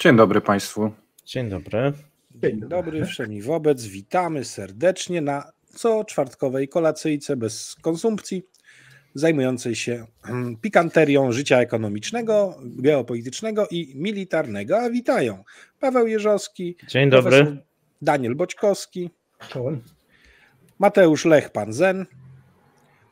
Dzień dobry Państwu. Dzień dobry. Dzień dobry, wszemi wobec. Witamy serdecznie na coczwartkowej kolacyjce bez konsumpcji, zajmującej się pikanterią życia ekonomicznego, geopolitycznego i militarnego. A witają Paweł Jeżowski, Dzień dobry. Daniel Boćkowski, Czołem. Mateusz Lech-Pan-Zen,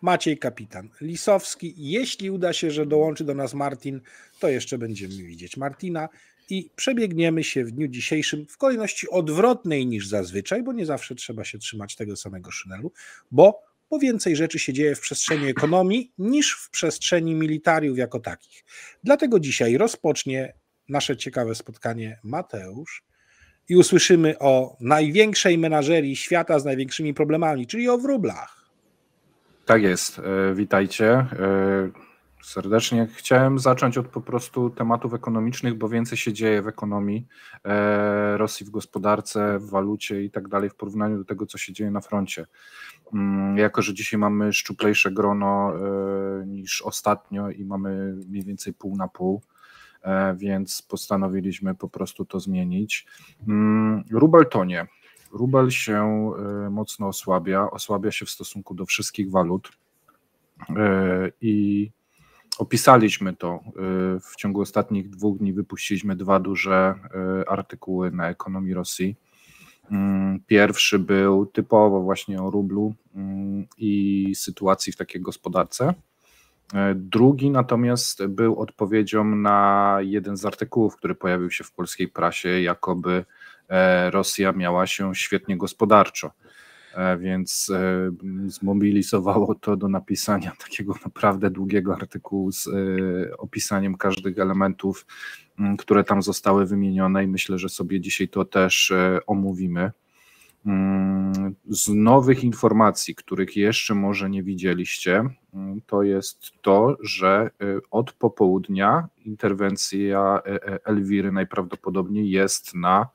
Maciej Kapitan Lisowski. Jeśli uda się, że dołączy do nas Martin, to jeszcze będziemy widzieć Martina. I przebiegniemy się w dniu dzisiejszym w kolejności odwrotnej niż zazwyczaj, bo nie zawsze trzeba się trzymać tego samego szynelu, bo więcej rzeczy się dzieje w przestrzeni ekonomii niż w przestrzeni militariów jako takich. Dlatego dzisiaj rozpocznie nasze ciekawe spotkanie Mateusz i usłyszymy o największej menażerii świata z największymi problemami, czyli o wróblach. Tak jest, witajcie serdecznie. Chciałem zacząć od po prostu tematów ekonomicznych, bo więcej się dzieje w ekonomii Rosji, w gospodarce, w walucie i tak dalej w porównaniu do tego, co się dzieje na froncie. Jako że dzisiaj mamy szczuplejsze grono niż ostatnio i mamy mniej więcej pół na pół, więc postanowiliśmy po prostu to zmienić. Rubel tonie. Rubel się mocno osłabia się w stosunku do wszystkich walut i opisaliśmy to w ciągu ostatnich 2 dni, wypuściliśmy 2 duże artykuły na ekonomii Rosji. Pierwszy był typowo właśnie o rublu i sytuacji w takiej gospodarce. Drugi natomiast był odpowiedzią na jeden z artykułów, który pojawił się w polskiej prasie, jakoby Rosja miała się świetnie gospodarczo, więc zmobilizowało to do napisania takiego naprawdę długiego artykułu z opisaniem każdych elementów, które tam zostały wymienione i myślę, że sobie dzisiaj to też omówimy. Z nowych informacji, których jeszcze może nie widzieliście, to jest to, że od popołudnia interwencja Elwiry najprawdopodobniej jest na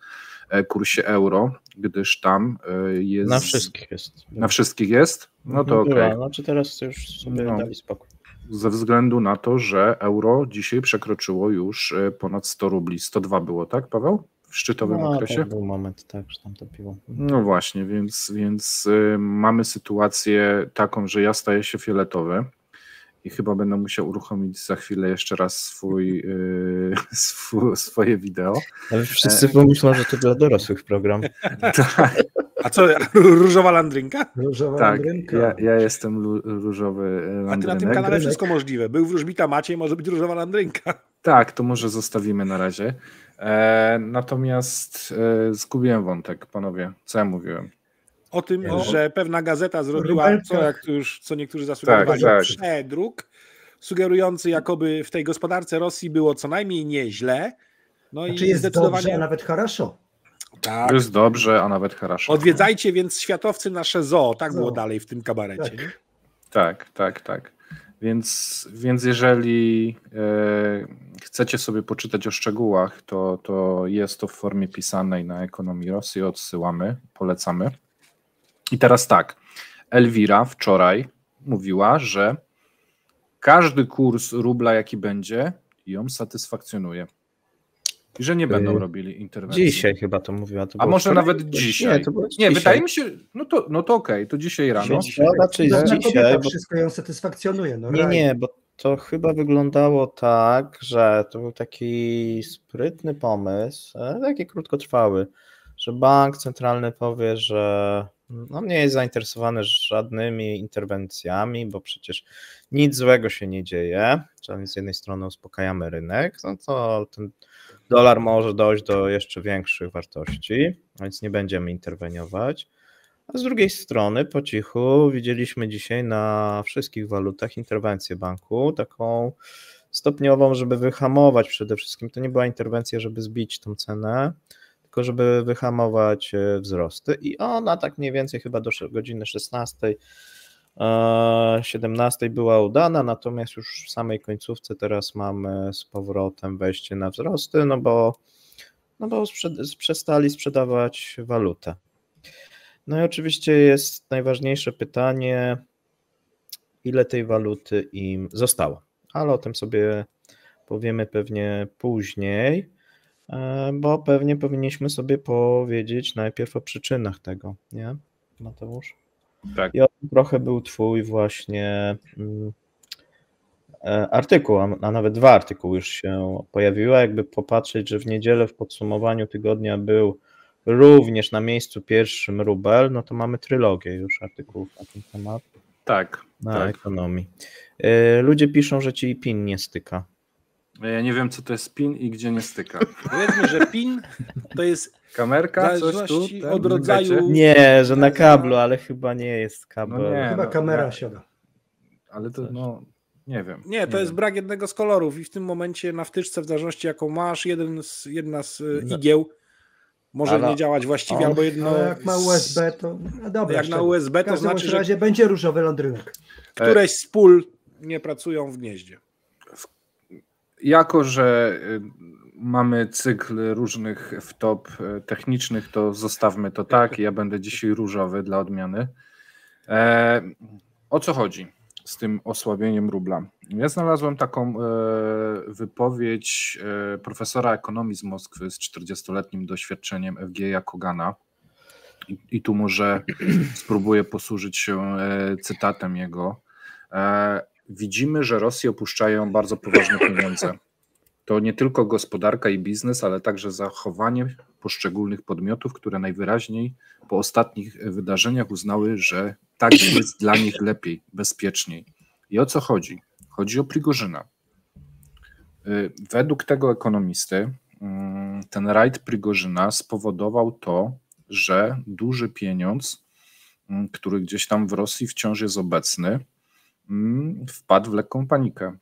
kursie euro, gdyż tam jest... Na wszystkich jest. Na wszystkich jest? No to okej. Znaczy teraz już sobie dali spokój. Ze względu na to, że euro dzisiaj przekroczyło już ponad 100 rubli. 102 było, tak, Paweł? W szczytowym okresie? To był moment, tak, że tam to piło. No właśnie, więc mamy sytuację taką, że ja staję się fioletowy i chyba będę musiał uruchomić za chwilę jeszcze raz swoje wideo. Ale wszyscy pomyślą, że to dla dorosłych program. Tak. A co, różowa landrynka? Różowa Tak, landrynka. ja jestem różowy landrynek. A ty na tym kanale wszystko możliwe. Był wróżbita Maciej, może być różowa landrynka. Tak, to może zostawimy na razie. Natomiast zgubiłem wątek, panowie. Co ja mówiłem? O tym, że pewna gazeta zrobiła, co niektórzy zasugerowali, przedruk, sugerujący, jakoby w tej gospodarce Rosji było co najmniej nieźle. No znaczy i jest zdecydowanie dobrze, a nawet хорошо. Tak. Jest dobrze, a nawet хорошо. Odwiedzajcie więc światowcy nasze zoo. Tak było dalej w tym kabarecie. Tak. Więc jeżeli chcecie sobie poczytać o szczegółach, to jest to w formie pisanej na ekonomii Rosji. Odsyłamy, polecamy. I teraz tak, Elwira wczoraj mówiła, że każdy kurs rubla, jaki będzie, ją satysfakcjonuje. I że nie będą robili interwencji. Dzisiaj chyba to mówiła. To a może nawet dzisiaj. Nie, wydaje mi się, no to okej, to dzisiaj rano. Raczej dzisiaj, bo wszystko ją satysfakcjonuje. No nie, bo to chyba wyglądało tak, że to był taki sprytny pomysł, taki krótkotrwały, że bank centralny powie, że nie jest zainteresowany żadnymi interwencjami, bo przecież nic złego się nie dzieje, czyli z jednej strony uspokajamy rynek, no to ten dolar może dojść do jeszcze większych wartości, więc nie będziemy interweniować, a z drugiej strony po cichu widzieliśmy dzisiaj na wszystkich walutach interwencję banku, taką stopniową, żeby wyhamować przede wszystkim, to nie była interwencja, żeby zbić tą cenę, tylko żeby wyhamować wzrosty i ona tak mniej więcej chyba do godziny 16, 17 była udana, natomiast już w samej końcówce teraz mamy z powrotem wejście na wzrosty, no bo przestali sprzedawać walutę. No i oczywiście jest najważniejsze pytanie, ile tej waluty im zostało, ale o tym sobie powiemy pewnie później. Bo pewnie powinniśmy sobie powiedzieć najpierw o przyczynach tego, nie, Mateusz? Tak. I o tym trochę był twój właśnie artykuł, a nawet 2 artykuły już się pojawiły. Jakby popatrzeć, że w niedzielę w podsumowaniu tygodnia był również na miejscu pierwszym Rubel, no to mamy trylogię już artykułów na ten temat, Tak. na ekonomii. Ludzie piszą, że ci PIN nie styka. Ja nie wiem, co to jest PIN i gdzie nie styka. Powiedzmy, że PIN to jest Kamerka, w coś tu? zależności ten, od rodzaju... czekajcie. Nie, że na kablu, ale chyba nie jest kabel. No nie. Chyba kamera siada. Ale to, no, nie wiem. Nie, to jest brak jednego z kolorów i w tym momencie na wtyczce, w zależności jaką masz, jedna z igieł może Ale nie działać właściwie, albo jedno... No jak ma USB, to no dobra. Jak na USB, w to każdym znaczy, że razie będzie różowy lądrynek. któreś z pól nie pracują w gnieździe. Jako że mamy cykl różnych wtop technicznych, to zostawmy to tak. Ja będę dzisiaj różowy dla odmiany. O co chodzi z tym osłabieniem rubla? Ja znalazłem taką wypowiedź profesora ekonomii z Moskwy z 40-letnim doświadczeniem Evgeja Kogana. I tu może spróbuję posłużyć się cytatem jego. Widzimy, że Rosję opuszczają bardzo poważne pieniądze. To nie tylko gospodarka i biznes, ale także zachowanie poszczególnych podmiotów, które najwyraźniej po ostatnich wydarzeniach uznały, że tak jest dla nich lepiej, bezpieczniej. I o co chodzi? Chodzi o Prigorzyna. Według tego ekonomisty ten rajd Prigorzyna spowodował to, że duży pieniądz, który gdzieś tam w Rosji wciąż jest obecny, wpadł w lekką panikę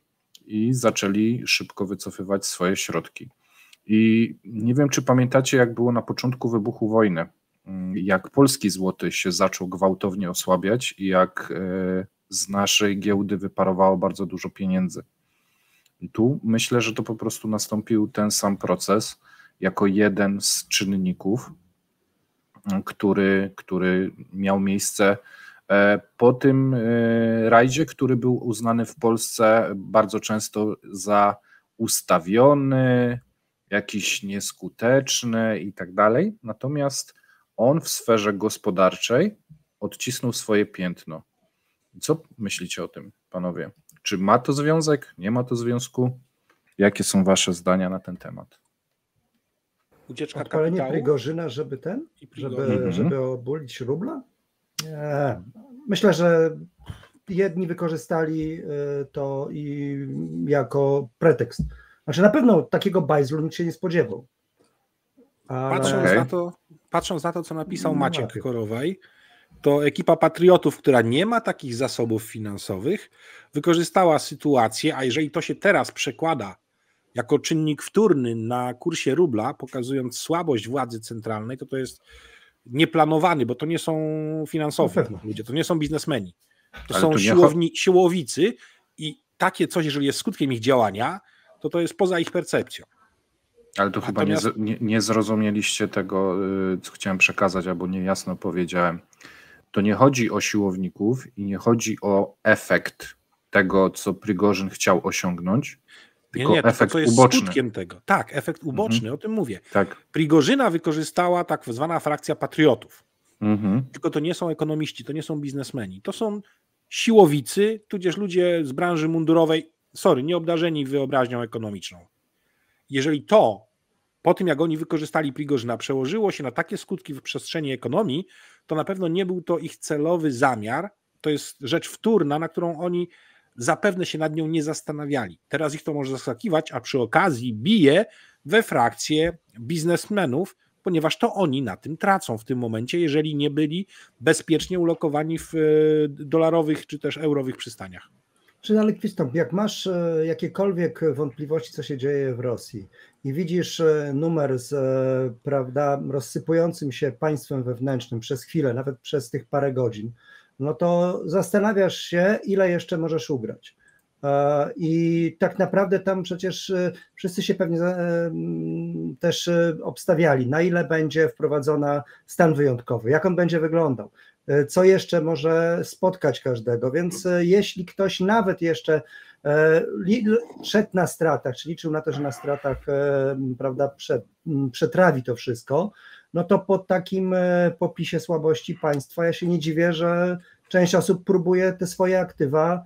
i zaczęli szybko wycofywać swoje środki. I nie wiem, czy pamiętacie, jak było na początku wybuchu wojny, jak polski złoty się zaczął gwałtownie osłabiać i jak z naszej giełdy wyparowało bardzo dużo pieniędzy. I tu myślę, że to po prostu nastąpił ten sam proces jako jeden z czynników, który miał miejsce po tym rajdzie, który był uznany w Polsce bardzo często za ustawiony, jakiś nieskuteczny i tak dalej. Natomiast on w sferze gospodarczej odcisnął swoje piętno. Co myślicie o tym, panowie? Czy ma to związek? Nie ma to związku? Jakie są wasze zdania na ten temat? Ucieczka Odpalenie kapitału. Prigorzyna, żeby Prigorzyna. żeby obulić rubla? Nie. Myślę, że jedni wykorzystali to i jako pretekst. Znaczy na pewno takiego bajzlu nikt się nie spodziewał. Ale... Patrząc na to, co napisał No Maciek lepiej. Korowaj, to ekipa patriotów, która nie ma takich zasobów finansowych, wykorzystała sytuację, a jeżeli to się teraz przekłada jako czynnik wtórny na kursie rubla, pokazując słabość władzy centralnej, to jest nieplanowany, bo to nie są finansowi Na pewno. ludzie, to nie są biznesmeni. To Ale są tu nie siłowicy i takie coś, jeżeli jest skutkiem ich działania, to jest poza ich percepcją. Ale to chyba nie zrozumieliście tego, co chciałem przekazać, albo niejasno powiedziałem. To nie chodzi o siłowników i nie chodzi o efekt tego, co Prigorzyn chciał osiągnąć, tylko efekt to jest uboczny. skutkiem tego. Tak, efekt uboczny, o tym mówię. Tak. Prigorzyna wykorzystała tak zwana frakcja patriotów. Mhm. Tylko to nie są ekonomiści, to nie są biznesmeni. To są siłowicy, tudzież ludzie z branży mundurowej, nieobdarzeni wyobraźnią ekonomiczną. Jeżeli to, po tym jak oni wykorzystali Prigorzyna, przełożyło się na takie skutki w przestrzeni ekonomii, to na pewno nie był to ich celowy zamiar, to jest rzecz wtórna, na którą oni zapewne się nad nią nie zastanawiali. Teraz ich to może zaskakiwać, a przy okazji bije we frakcję biznesmenów, ponieważ to oni na tym tracą w tym momencie, jeżeli nie byli bezpiecznie ulokowani w dolarowych czy też eurowych przystaniach. Ale Krzysztof, jak masz jakiekolwiek wątpliwości, co się dzieje w Rosji i widzisz numer z rozsypującym się państwem wewnętrznym przez chwilę, nawet przez tych parę godzin, no to zastanawiasz się, ile jeszcze możesz ugrać. I tak naprawdę tam przecież wszyscy się pewnie też obstawiali, na ile będzie wprowadzona stan wyjątkowy, jak on będzie wyglądał, co jeszcze może spotkać każdego, więc jeśli ktoś nawet jeszcze szedł na stratach, czy liczył na to, że na stratach, prawda, przetrawi to wszystko, no to po takim popisie słabości państwa ja się nie dziwię, że część osób próbuje te swoje aktywa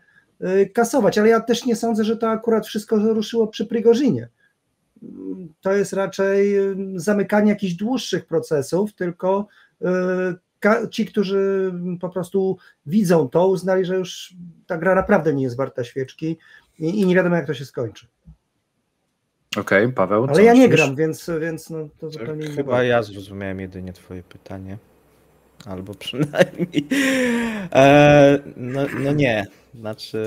kasować, ale ja też nie sądzę, że to akurat wszystko ruszyło przy Prigorzinie. To jest raczej zamykanie jakichś dłuższych procesów, tylko ci, którzy po prostu widzą to, uznali, że już ta gra naprawdę nie jest warta świeczki i nie wiadomo, jak to się skończy. Okej, Paweł. Ale ja nie gram, więc no, to zupełnie nie. Chyba ja zrozumiałem jedynie twoje pytanie. Albo przynajmniej. No nie. Znaczy,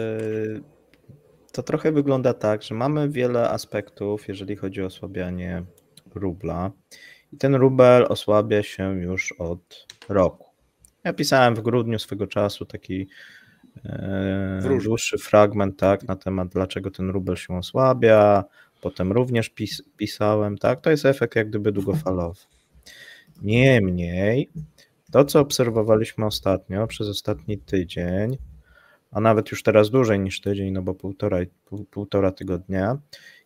to trochę wygląda tak, że mamy wiele aspektów, jeżeli chodzi o osłabianie rubla. I ten rubel osłabia się już od roku. Ja pisałem w grudniu swego czasu taki dłuższy fragment, tak, na temat, dlaczego ten rubel się osłabia. Potem również pisałem, tak, to jest efekt jak gdyby długofalowy. Niemniej, to co obserwowaliśmy ostatnio, przez ostatni tydzień, a nawet już teraz dłużej niż tydzień, no bo półtora tygodnia,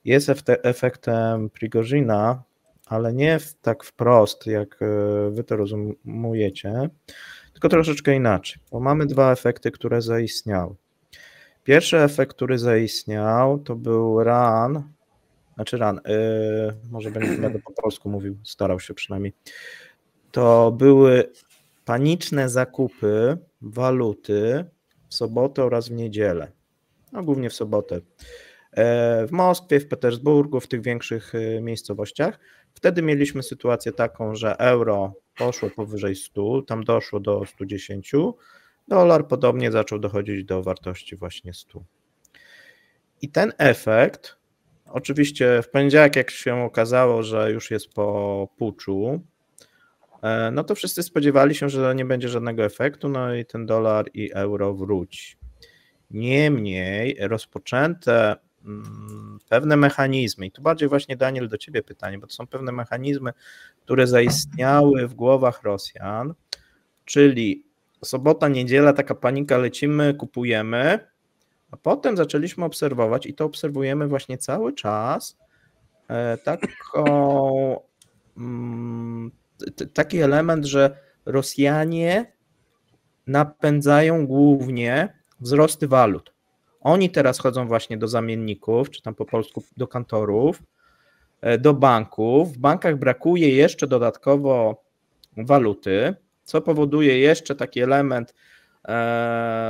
jest efektem Prigozina, ale nie tak wprost, jak wy to rozumiecie, tylko troszeczkę inaczej, bo mamy dwa efekty, które zaistniały. Pierwszy efekt, który zaistniał, to był może będę po polsku mówił, starał się przynajmniej, to były paniczne zakupy waluty w sobotę oraz w niedzielę, no głównie w sobotę, w Moskwie, w Petersburgu, w tych większych miejscowościach. Wtedy mieliśmy sytuację taką, że euro poszło powyżej 100, tam doszło do 110, dolar podobnie zaczął dochodzić do wartości właśnie 100. I ten efekt, oczywiście w poniedziałek, jak się okazało, że już jest po puczu, no to wszyscy spodziewali się, że nie będzie żadnego efektu, no i ten dolar i euro wróci. Niemniej rozpoczęte pewne mechanizmy, i tu bardziej właśnie Daniel do ciebie pytanie, bo to są pewne mechanizmy, które zaistniały w głowach Rosjan, czyli sobota, niedziela, taka panika, lecimy, kupujemy, a potem zaczęliśmy obserwować i to obserwujemy właśnie cały czas, taki element, że Rosjanie napędzają głównie wzrosty walut. Oni teraz chodzą właśnie do zamienników, czy tam po polsku do kantorów, do banków. W bankach brakuje jeszcze dodatkowo waluty, co powoduje jeszcze taki element,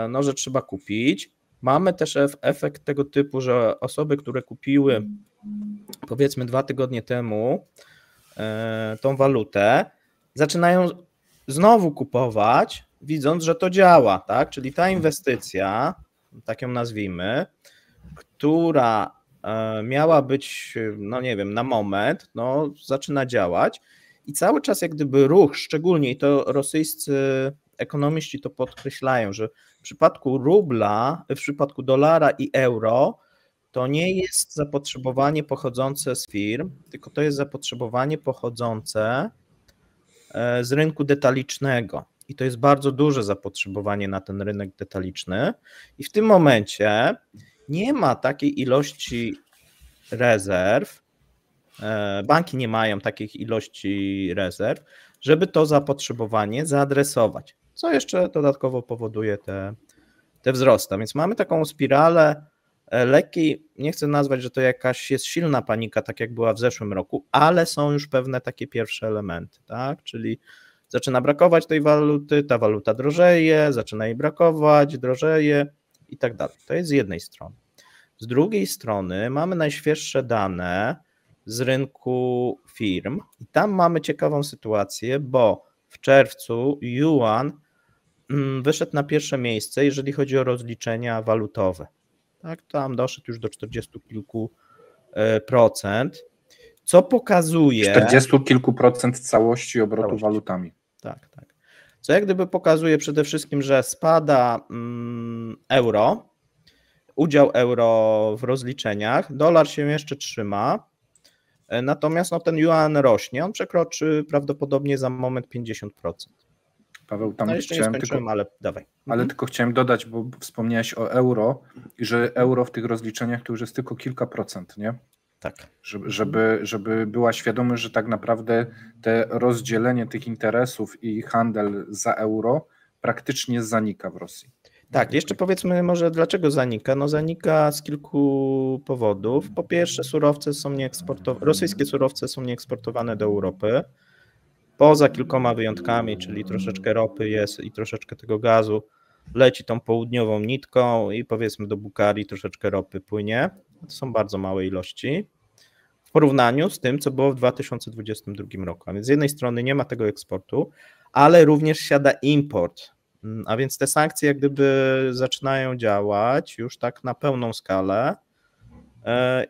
no, że trzeba kupić. Mamy też efekt tego typu, że osoby, które kupiły powiedzmy 2 tygodnie temu tą walutę, zaczynają znowu kupować, widząc, że to działa, tak? Czyli ta inwestycja, tak ją nazwijmy, która miała być, no nie wiem, na moment, no zaczyna działać i cały czas jak gdyby ruch, szczególnie i to rosyjscy ekonomiści to podkreślają, że w przypadku rubla, w przypadku dolara i euro, to nie jest zapotrzebowanie pochodzące z firm, tylko to jest zapotrzebowanie pochodzące z rynku detalicznego. I to jest bardzo duże zapotrzebowanie na ten rynek detaliczny. I w tym momencie nie ma takiej ilości rezerw, banki nie mają takich ilości rezerw, żeby to zapotrzebowanie zaadresować, co jeszcze dodatkowo powoduje te wzrosty. Więc mamy taką spiralę lekkiej, nie chcę nazwać, że to jakaś jest silna panika, tak jak była w zeszłym roku, ale są już pewne takie pierwsze elementy, tak? Czyli zaczyna brakować tej waluty, ta waluta drożeje, zaczyna jej brakować, drożeje i tak dalej. To jest z jednej strony. Z drugiej strony mamy najświeższe dane z rynku firm i tam mamy ciekawą sytuację, bo w czerwcu yuan wyszedł na pierwsze miejsce, jeżeli chodzi o rozliczenia walutowe. Tak, tam doszedł już do 40 kilku procent, co pokazuje... 40 kilku procent całości obrotu walutami. Tak. Co jak gdyby pokazuje przede wszystkim, że spada euro, udział euro w rozliczeniach, dolar się jeszcze trzyma, natomiast no, ten yuan rośnie, on przekroczy prawdopodobnie za moment 50%. Paweł, tam No jeszcze nie chciałem skończyłem, ale dawaj. ale tylko chciałem dodać, bo wspomniałeś o euro i że euro w tych rozliczeniach to już jest tylko kilka procent, nie? Tak. Żeby była świadomość, że tak naprawdę te rozdzielenie tych interesów i handel za euro praktycznie zanika w Rosji. Tak, jeszcze powiedzmy może dlaczego zanika. No zanika z kilku powodów. Po pierwsze surowce są rosyjskie surowce są nieeksportowane do Europy. Poza kilkoma wyjątkami, czyli troszeczkę ropy jest i troszeczkę tego gazu leci tą południową nitką i powiedzmy do Bułgarii troszeczkę ropy płynie. To są bardzo małe ilości w porównaniu z tym, co było w 2022 roku. A więc z jednej strony nie ma tego eksportu, ale również siada import. A więc te sankcje jak gdyby zaczynają działać już tak na pełną skalę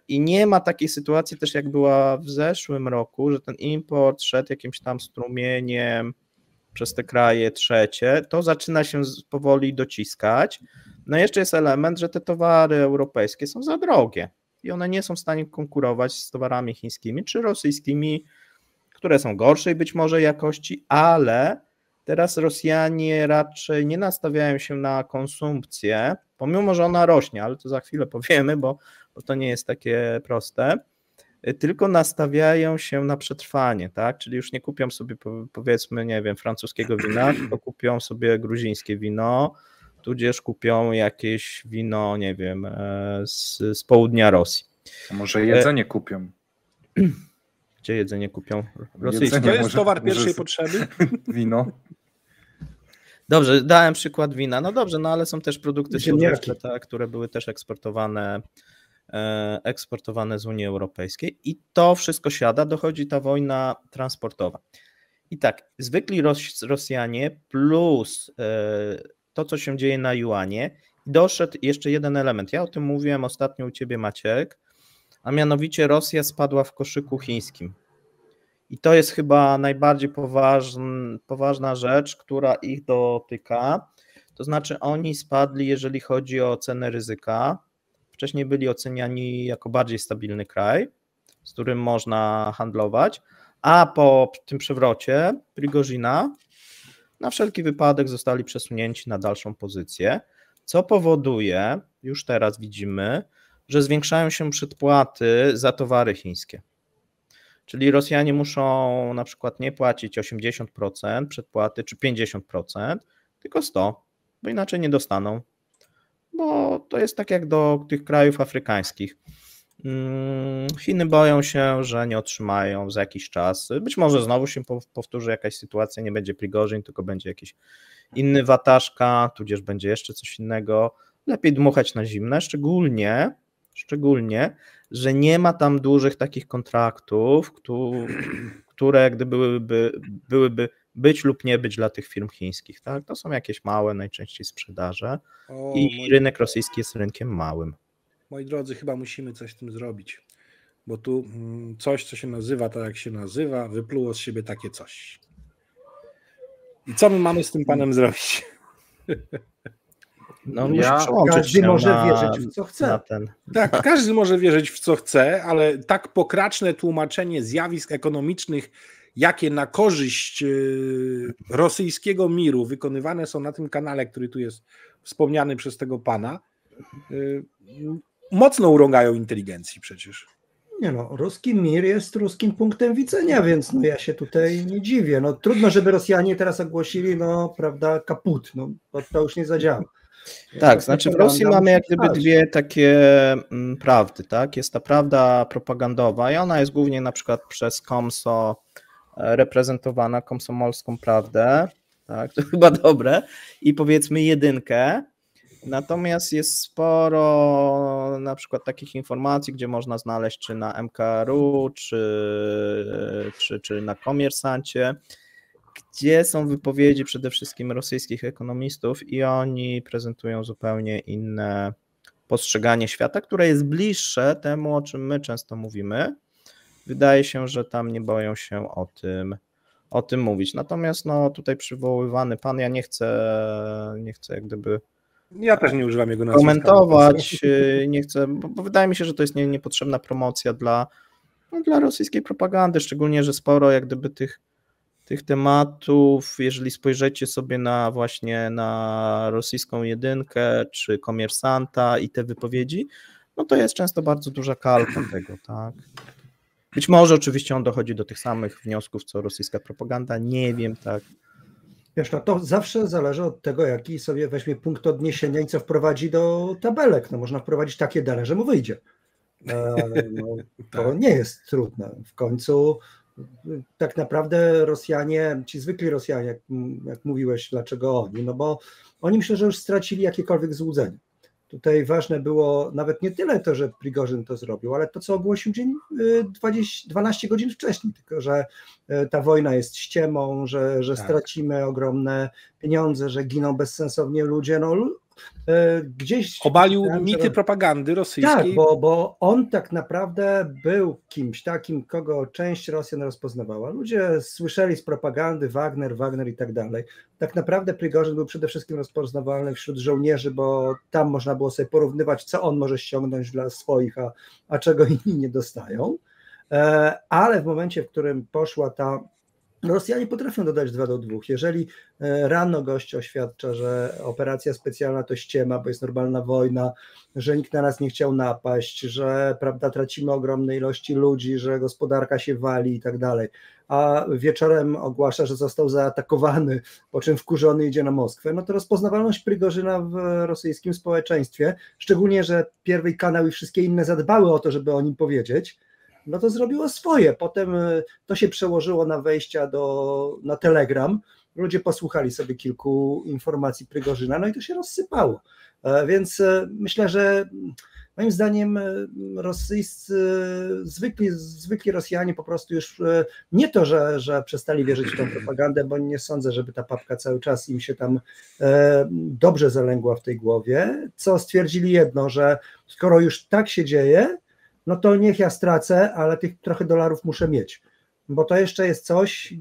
i nie ma takiej sytuacji też jak była w zeszłym roku, że ten import szedł jakimś tam strumieniem przez te kraje trzecie, to zaczyna się powoli dociskać. No jeszcze jest element, że te towary europejskie są za drogie i one nie są w stanie konkurować z towarami chińskimi czy rosyjskimi, które są gorszej być może jakości, ale teraz Rosjanie raczej nie nastawiają się na konsumpcję, pomimo że ona rośnie, ale to za chwilę powiemy, bo to nie jest takie proste, tylko nastawiają się na przetrwanie, tak? Czyli już nie kupią sobie powiedzmy, nie wiem, francuskiego wina, tylko kupią sobie gruzińskie wino, tudzież kupią jakieś wino, nie wiem, z południa Rosji. A może jedzenie kupią? Gdzie jedzenie kupią? Rosyjskie. To jest towar pierwszej potrzeby? Wino. Dobrze, dałem przykład wina. No dobrze, no ale są też produkty spożywcze, tak, które były też eksportowane z Unii Europejskiej i to wszystko siada, dochodzi ta wojna transportowa. I tak, zwykli Rosjanie plus to, co się dzieje na juanie, doszedł jeszcze jeden element. Ja o tym mówiłem ostatnio u ciebie, Maciek, a mianowicie Rosja spadła w koszyku chińskim. I to jest chyba najbardziej poważna rzecz, która ich dotyka. To znaczy oni spadli, jeżeli chodzi o cenę ryzyka. Wcześniej byli oceniani jako bardziej stabilny kraj, z którym można handlować, a po tym przewrocie Prigożina na wszelki wypadek zostali przesunięci na dalszą pozycję, co powoduje, już teraz widzimy, że zwiększają się przedpłaty za towary chińskie. Czyli Rosjanie muszą na przykład nie płacić 80% przedpłaty czy 50%, tylko 100%, bo inaczej nie dostaną. Bo to jest tak jak do tych krajów afrykańskich. Chiny boją się, że nie otrzymają za jakiś czas. Być może znowu się powtórzy jakaś sytuacja, nie będzie Prigożin, tylko będzie jakiś inny wataszka, tudzież będzie jeszcze coś innego. Lepiej dmuchać na zimne, szczególnie, że nie ma tam dużych takich kontraktów, które gdyby byłyby być lub nie być dla tych firm chińskich. Tak? To są jakieś małe najczęściej sprzedaże i rynek rosyjski jest rynkiem małym. Moi drodzy, chyba musimy coś z tym zrobić, bo tu coś, co się nazywa tak, jak się nazywa, wypluło z siebie takie coś. I co my mamy z tym panem zrobić? No, każdy może wierzyć w co chce. Tak, każdy może wierzyć w co chce, ale tak pokraczne tłumaczenie zjawisk ekonomicznych, jakie na korzyść rosyjskiego miru wykonywane są na tym kanale, który tu jest wspomniany przez tego pana, mocno urągają inteligencji przecież. Nie no, ruski mir jest ruskim punktem widzenia, więc no ja się tutaj nie dziwię. No trudno, żeby Rosjanie teraz ogłosili, no prawda, kaput, no to już nie zadziała. Tak, znaczy w Rosji mamy jak gdyby dwie takie prawdy, tak? Jest ta prawda propagandowa i ona jest głównie na przykład przez Komso reprezentowana, komsomolską prawdę, tak? To chyba dobre i powiedzmy jedynkę, natomiast jest sporo na przykład takich informacji, gdzie można znaleźć czy na MKRU, czy na Komiersancie, gdzie są wypowiedzi przede wszystkim rosyjskich ekonomistów i oni prezentują zupełnie inne postrzeganie świata, które jest bliższe temu, o czym my często mówimy. Wydaje się, że tam nie boją się o tym mówić. Natomiast no, tutaj przywoływany pan, ja nie chcę jak gdyby ja też nie używam jego nazwiska. Komentować, nie chcę, bo wydaje mi się, że to jest niepotrzebna promocja dla rosyjskiej propagandy, szczególnie, że sporo jak gdyby tych tych tematów, jeżeli spojrzycie sobie właśnie na rosyjską jedynkę czy Komersanta i te wypowiedzi, no to jest często bardzo duża kalka tego, tak. Być może oczywiście on dochodzi do tych samych wniosków, co rosyjska propaganda, nie wiem, tak. Wiesz, no to zawsze zależy od tego, jaki sobie weźmie punkt odniesienia i co wprowadzi do tabelek. No można wprowadzić takie dane, że mu wyjdzie. No, to nie jest trudne. W końcu tak naprawdę Rosjanie, ci zwykli Rosjanie, jak mówiłeś, dlaczego oni? No bo oni myślę, że już stracili jakiekolwiek złudzenie. Tutaj ważne było nawet nie tyle to, że Prigorzyn to zrobił, ale to, co ogłosił 12 godzin wcześniej, tylko że ta wojna jest ściemą, że stracimy ogromne pieniądze, że giną bezsensownie ludzie. No, gdzieś obalił mity propagandy rosyjskiej. Tak, bo on tak naprawdę był kimś takim, kogo część Rosjan rozpoznawała. Ludzie słyszeli z propagandy Wagner i tak dalej. Tak naprawdę Prigorzyn był przede wszystkim rozpoznawalny wśród żołnierzy, bo tam można było sobie porównywać, co on może ściągnąć dla swoich, a czego inni nie dostają. Ale w momencie, w którym poszła ta Rosjanie potrafią dodać 2 do 2. Jeżeli rano gość oświadcza, że operacja specjalna to ściema, bo jest normalna wojna, że nikt na nas nie chciał napaść, że prawda, tracimy ogromne ilości ludzi, że gospodarka się wali i tak dalej, a wieczorem ogłasza, że został zaatakowany, po czym wkurzony idzie na Moskwę, no to rozpoznawalność Prigorzyna w rosyjskim społeczeństwie, szczególnie, że Pierwszy Kanał i wszystkie inne zadbały o to, żeby o nim powiedzieć, no to zrobiło swoje. Potem to się przełożyło na wejścia na Telegram. Ludzie posłuchali sobie kilku informacji Prigorzyna, no i to się rozsypało. Więc myślę, że moim zdaniem zwykli Rosjanie po prostu już nie to, że przestali wierzyć w tą propagandę, bo nie sądzę, żeby ta papka cały czas im się tam dobrze zalęgła w tej głowie, co stwierdzili jedno, że skoro już tak się dzieje, no to niech ja stracę, ale tych trochę dolarów muszę mieć, bo to jeszcze jest coś,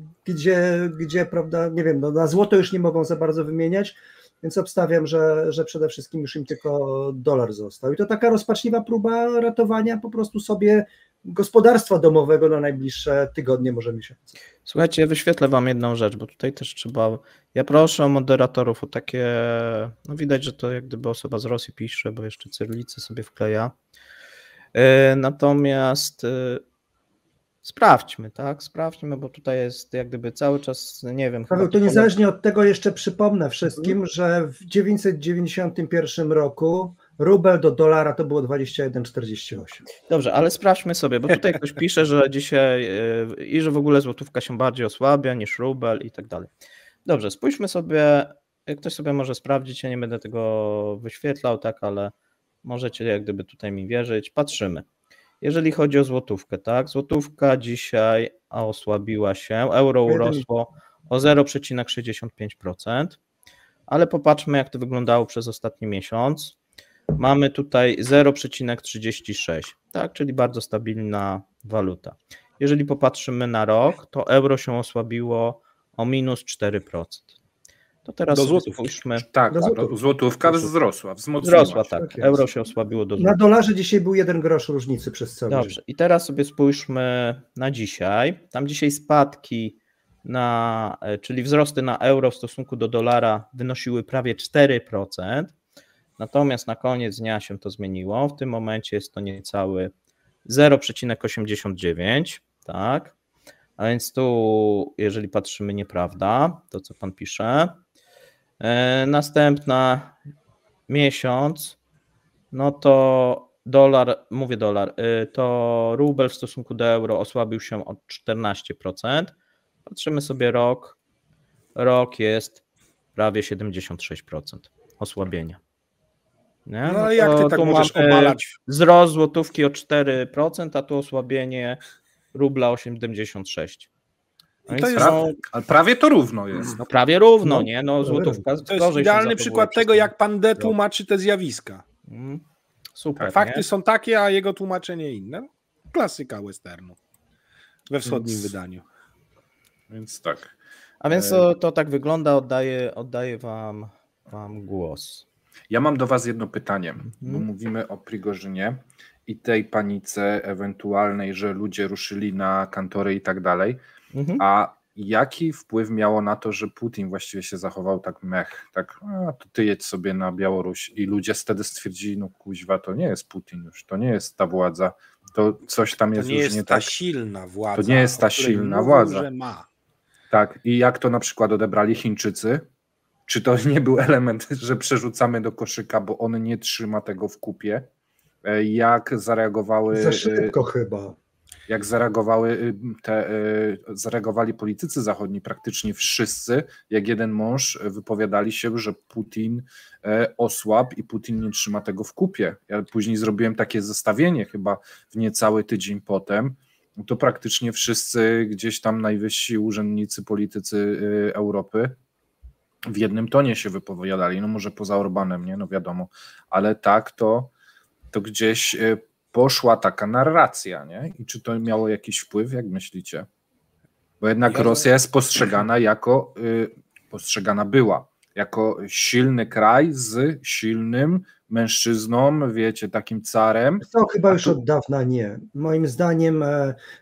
gdzie prawda, nie wiem, no na złoto już nie mogą za bardzo wymieniać, więc obstawiam, że przede wszystkim już im tylko dolar został. I to taka rozpaczliwa próba ratowania po prostu sobie gospodarstwa domowego na najbliższe tygodnie, może miesiące. Słuchajcie, ja wyświetlę wam jedną rzecz, bo tutaj też trzeba, ja proszę moderatorów o takie, no widać, że to jak gdyby osoba z Rosji pisze, bo jeszcze cyrylicę sobie wkleja. Natomiast sprawdźmy, bo tutaj jest jak gdyby cały czas, nie wiem. Paweł, to niezależnie od tego jeszcze przypomnę wszystkim, że w 991 roku rubel do dolara to było 21,48. Dobrze, ale sprawdźmy sobie, bo tutaj ktoś pisze, że dzisiaj i że w ogóle złotówka się bardziej osłabia niż rubel i tak dalej. Dobrze, spójrzmy sobie, ktoś sobie może sprawdzić, ja nie będę tego wyświetlał, tak, ale możecie jak gdyby tutaj mi wierzyć. Patrzymy. Jeżeli chodzi o złotówkę, tak, złotówka dzisiaj osłabiła się, euro urosło o 0,65%, ale popatrzmy, jak to wyglądało przez ostatni miesiąc. Mamy tutaj 0,36, tak, czyli bardzo stabilna waluta. Jeżeli popatrzymy na rok, to euro się osłabiło o minus 4%. To teraz spójrzmy. Tak, złotówka wzrosła, wzmocniła się. Tak, euro się osłabiło do złotówki. Na dolarze dzisiaj był 1 grosz różnicy przez cały Dobrze, dzień. I teraz sobie spójrzmy na dzisiaj. Tam dzisiaj spadki, czyli wzrosty na euro w stosunku do dolara wynosiły prawie 4%, natomiast na koniec dnia się to zmieniło. W tym momencie jest to niecały 0,89, tak. A więc tu, jeżeli patrzymy, nieprawda, to co pan pisze. Następna miesiąc, no to to rubel w stosunku do euro osłabił się o 14%. Patrzymy sobie rok jest prawie 76% osłabienia. Nie? No jak ty tak możesz obalać? Wzrost złotówki o 4%, a tu osłabienie rubla o 76%. To jest prawie to równo jest. No prawie równo, nie? No złotówka. To jest idealny przykład tego, jak pan D tłumaczy te zjawiska. Super. Fakty nie? Są takie, a jego tłumaczenie inne. Klasyka westernu we wschodnim wydaniu. Więc tak. A więc to tak wygląda, oddaję wam głos. Ja mam do was jedno pytanie, bo mówimy o Prigorzynie i tej panice ewentualnej, że ludzie ruszyli na kantory i tak dalej, a jaki wpływ miało na to, że Putin właściwie się zachował tak tak, to ty jedź sobie na Białoruś i ludzie wtedy stwierdzili, no kuźwa, to nie jest Putin już, to nie jest ta władza, to coś tam jest już nie już nie ta tak. silna władza. To nie jest ta silna mówił, władza. że ma. Tak, i jak to na przykład odebrali Chińczycy? Czy to nie był element, że przerzucamy do koszyka, bo on nie trzyma tego w kupie? Jak zareagowały... Za szybko chyba. Jak zareagowali politycy zachodni, praktycznie wszyscy, jak jeden mąż, wypowiadali się, że Putin osłabł i Putin nie trzyma tego w kupie. Ja później zrobiłem takie zestawienie chyba w niecały tydzień potem, to praktycznie wszyscy gdzieś tam najwyżsi urzędnicy, politycy Europy w jednym tonie się wypowiadali, no może poza Orbanem, nie, no wiadomo, ale tak to gdzieś poszła taka narracja, nie? I czy to miało jakiś wpływ, jak myślicie? Bo jednak Rosja jest postrzegana była jako silny kraj z silnym mężczyzną, wiecie, takim carem. To chyba już od dawna nie.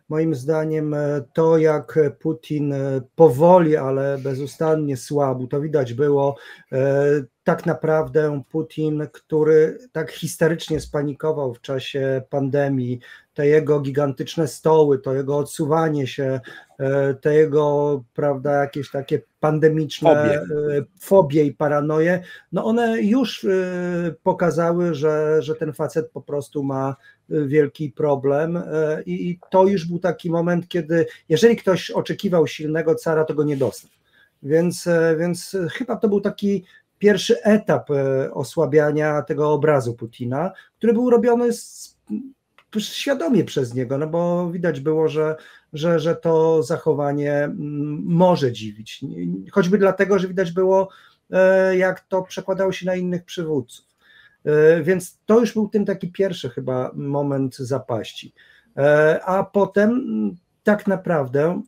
Moim zdaniem to, jak Putin powoli, ale bezustannie słabł, to widać było. Tak naprawdę Putin, który tak histerycznie spanikował w czasie pandemii, te jego gigantyczne stoły, to jego odsuwanie się, te jego, prawda, jakieś takie pandemiczne fobie i paranoje, no one już pokazały, że ten facet po prostu ma wielki problem i to już był taki moment, kiedy jeżeli ktoś oczekiwał silnego cara, to go nie dostał. Więc chyba to był taki pierwszy etap osłabiania tego obrazu Putina, który był robiony świadomie przez niego, no bo widać było, że to zachowanie może dziwić, choćby dlatego, że widać było, jak to przekładało się na innych przywódców. Więc to już był ten taki pierwszy chyba moment zapaści. A potem tak naprawdę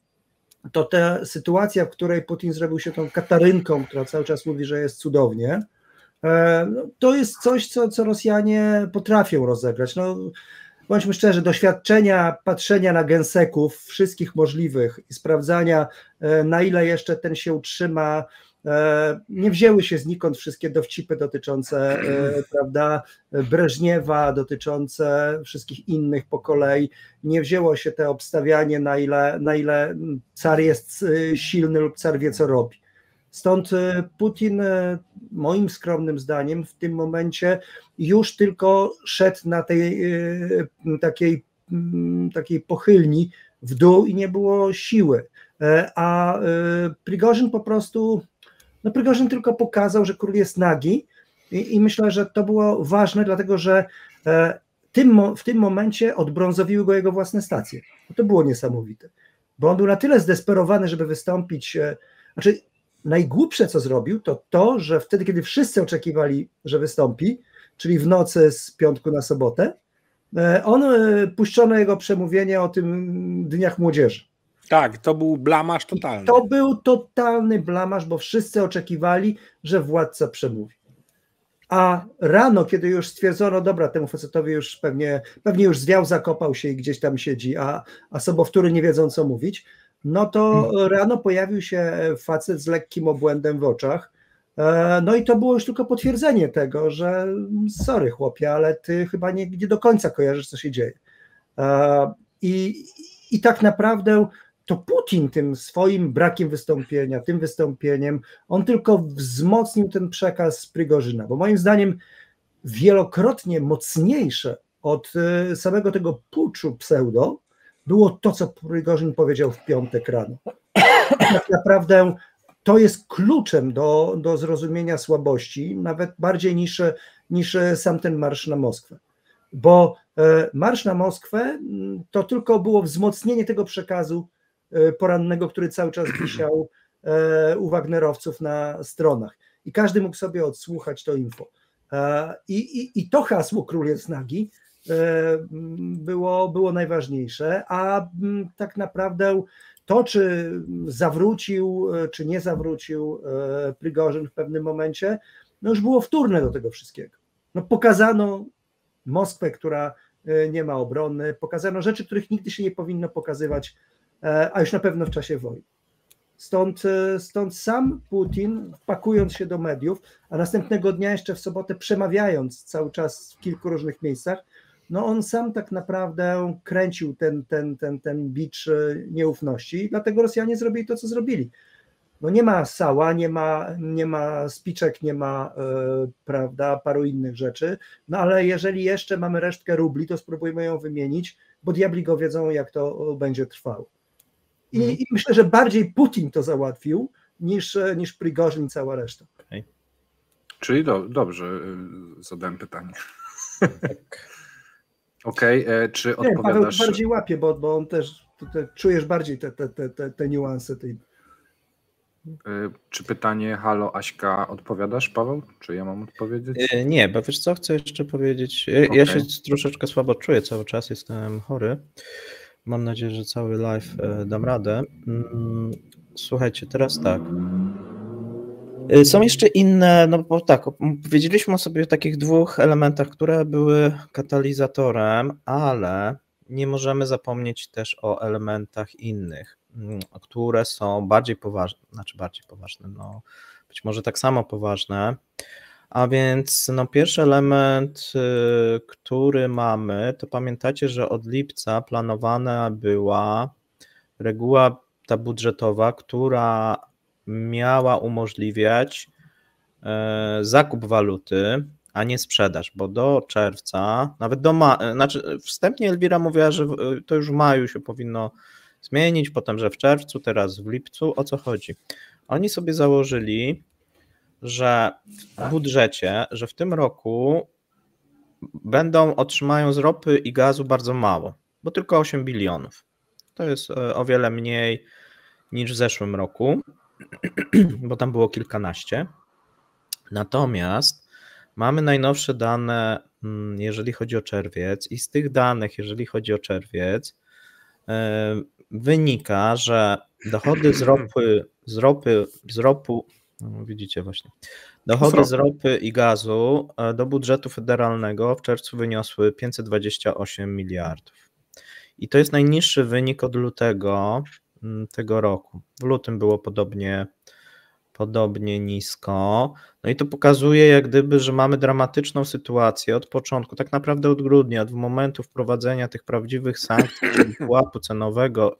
to ta sytuacja, w której Putin zrobił się tą Katarynką, która cały czas mówi, że jest cudownie, to jest coś, co Rosjanie potrafią rozegrać. No, bądźmy szczerzy, doświadczenia patrzenia na genseków wszystkich możliwych i sprawdzania, na ile jeszcze ten się utrzyma, nie wzięły się znikąd wszystkie dowcipy dotyczące, prawda, Breżniewa, dotyczące wszystkich innych po kolei, nie wzięło się te obstawianie, na ile car jest silny lub car wie, co robi. Stąd Putin, moim skromnym zdaniem, w tym momencie już tylko szedł na tej takiej pochylni w dół i nie było siły. A Prigorzyn po prostu, no Prigorzyn tylko pokazał, że król jest nagi i myślę, że to było ważne, dlatego że w tym momencie odbrązowiły go jego własne stacje. To było niesamowite, bo on był na tyle zdesperowany, żeby wystąpić, znaczy najgłupsze, co zrobił, to, że wtedy, kiedy wszyscy oczekiwali, że wystąpi, czyli w nocy z piątku na sobotę, puszczono jego przemówienie o tym Dniach Młodzieży. Tak, to był blamaż totalny. To był totalny blamaż, bo wszyscy oczekiwali, że władca przemówi. A rano, kiedy już stwierdzono, dobra, temu facetowi już pewnie już zwiał, zakopał się i gdzieś tam siedzi, a sobowtóry nie wiedzą, co mówić, no to rano pojawił się facet z lekkim obłędem w oczach, no i to było już tylko potwierdzenie tego, że sorry chłopie, ale ty chyba nie do końca kojarzysz, co się dzieje. I tak naprawdę to Putin tym swoim brakiem wystąpienia, tym wystąpieniem, on tylko wzmocnił ten przekaz Prigorzyna, bo moim zdaniem wielokrotnie mocniejsze od samego tego puczu pseudo było to, co Prigorzyn powiedział w piątek rano. Tak naprawdę to jest kluczem do zrozumienia słabości, nawet bardziej niż sam ten marsz na Moskwę. Bo marsz na Moskwę to tylko było wzmocnienie tego przekazu porannego, który cały czas wisiał u Wagnerowców na stronach. I każdy mógł sobie odsłuchać to info. I to hasło król jest nagi było najważniejsze, a tak naprawdę to, czy zawrócił, czy nie zawrócił Prigorzyn w pewnym momencie, no już było wtórne do tego wszystkiego. No pokazano Moskwę, która nie ma obrony, pokazano rzeczy, których nigdy się nie powinno pokazywać, a już na pewno w czasie wojny. Stąd sam Putin, wpakując się do mediów, a następnego dnia jeszcze w sobotę przemawiając cały czas w kilku różnych miejscach, no on sam tak naprawdę kręcił ten bicz nieufności i dlatego Rosjanie zrobili to, co zrobili. No nie ma sała, nie ma spiczek, nie ma prawda, paru innych rzeczy, no ale jeżeli jeszcze mamy resztkę rubli, to spróbujmy ją wymienić, bo diabli go wiedzą, jak to będzie trwało. I myślę, że bardziej Putin to załatwił, niż Prigorzyn, cała reszta. Okay. Czyli dobrze zadałem pytanie. Tak. Okej, czy Nie, odpowiadasz... Paweł bardziej łapie, bo on też, czujesz bardziej te niuanse tej... Czy pytanie halo Aśka odpowiadasz, Paweł? Czy ja mam odpowiedzieć? Nie, bo wiesz co, chcę jeszcze powiedzieć. Okay. Ja się troszeczkę słabo czuję cały czas, jestem chory. Mam nadzieję, że cały live dam radę. Słuchajcie, teraz tak. Są jeszcze inne, no bo tak, powiedzieliśmy sobie o takich dwóch elementach, które były katalizatorem, ale nie możemy zapomnieć też o elementach innych, które są bardziej poważne, no być może tak samo poważne. A więc no, pierwszy element, który mamy, to pamiętacie, że od lipca planowana była reguła ta budżetowa, która miała umożliwiać zakup waluty, a nie sprzedaż, bo do czerwca, nawet wstępnie Elwira mówiła, że to już w maju się powinno zmienić, potem, że w czerwcu, teraz w lipcu. O co chodzi? Oni sobie założyli, że w budżecie, że w tym roku otrzymają z ropy i gazu bardzo mało, bo tylko 8 bilionów. To jest o wiele mniej niż w zeszłym roku, bo tam było kilkanaście. Natomiast mamy najnowsze dane, jeżeli chodzi o czerwiec, i z tych danych, jeżeli chodzi o czerwiec, wynika, że dochody z ropy, no widzicie właśnie, dochody z ropy i gazu do budżetu federalnego w czerwcu wyniosły 528 miliardów. I to jest najniższy wynik od lutego tego roku. W lutym było podobnie nisko. No i to pokazuje jak gdyby, że mamy dramatyczną sytuację od początku, tak naprawdę od grudnia, od momentu wprowadzenia tych prawdziwych sankcji, czyli pułapu cenowego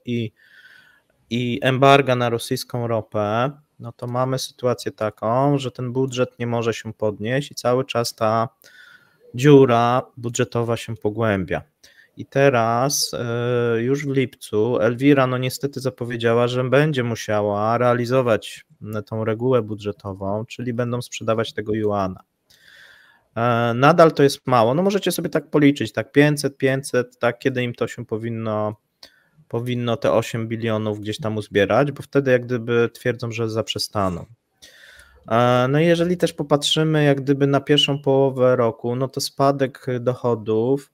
i embarga na rosyjską ropę, no to mamy sytuację taką, że ten budżet nie może się podnieść i cały czas ta dziura budżetowa się pogłębia. I teraz już w lipcu Elwira no niestety zapowiedziała, że będzie musiała realizować tą regułę budżetową, czyli będą sprzedawać tego juana. Nadal to jest mało, no możecie sobie tak policzyć, tak 500, tak kiedy im to się powinno te 8 bilionów gdzieś tam uzbierać, bo wtedy jak gdyby twierdzą, że zaprzestaną. No i jeżeli też popatrzymy jak gdyby na pierwszą połowę roku, no to spadek dochodów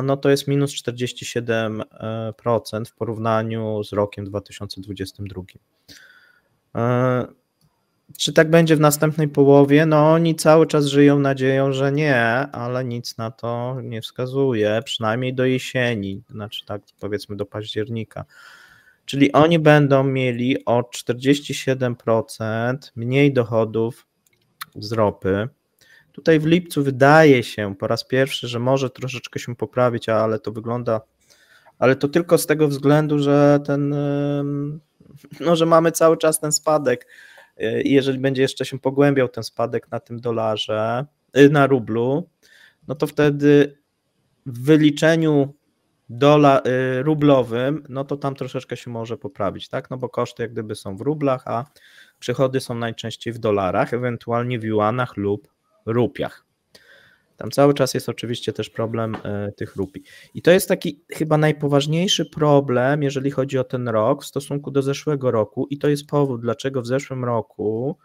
no to jest minus 47% w porównaniu z rokiem 2022. Czy tak będzie w następnej połowie? No oni cały czas żyją nadzieją, że nie, ale nic na to nie wskazuje, przynajmniej do jesieni, znaczy tak powiedzmy do października. Czyli oni będą mieli o 47% mniej dochodów z ropy. Tutaj w lipcu wydaje się po raz pierwszy, że może troszeczkę się poprawić, ale to wygląda, ale to tylko z tego względu, że że mamy cały czas ten spadek i jeżeli będzie jeszcze się pogłębiał ten spadek na tym dolarze, na rublu, no to wtedy w wyliczeniu rublowym, no to tam troszeczkę się może poprawić, tak? No bo koszty jak gdyby są w rublach, a przychody są najczęściej w dolarach, ewentualnie w juanach lub rupiach. Tam cały czas jest oczywiście też problem tych rupii. I to jest taki chyba najpoważniejszy problem, jeżeli chodzi o ten rok w stosunku do zeszłego roku i to jest powód, dlaczego w zeszłym roku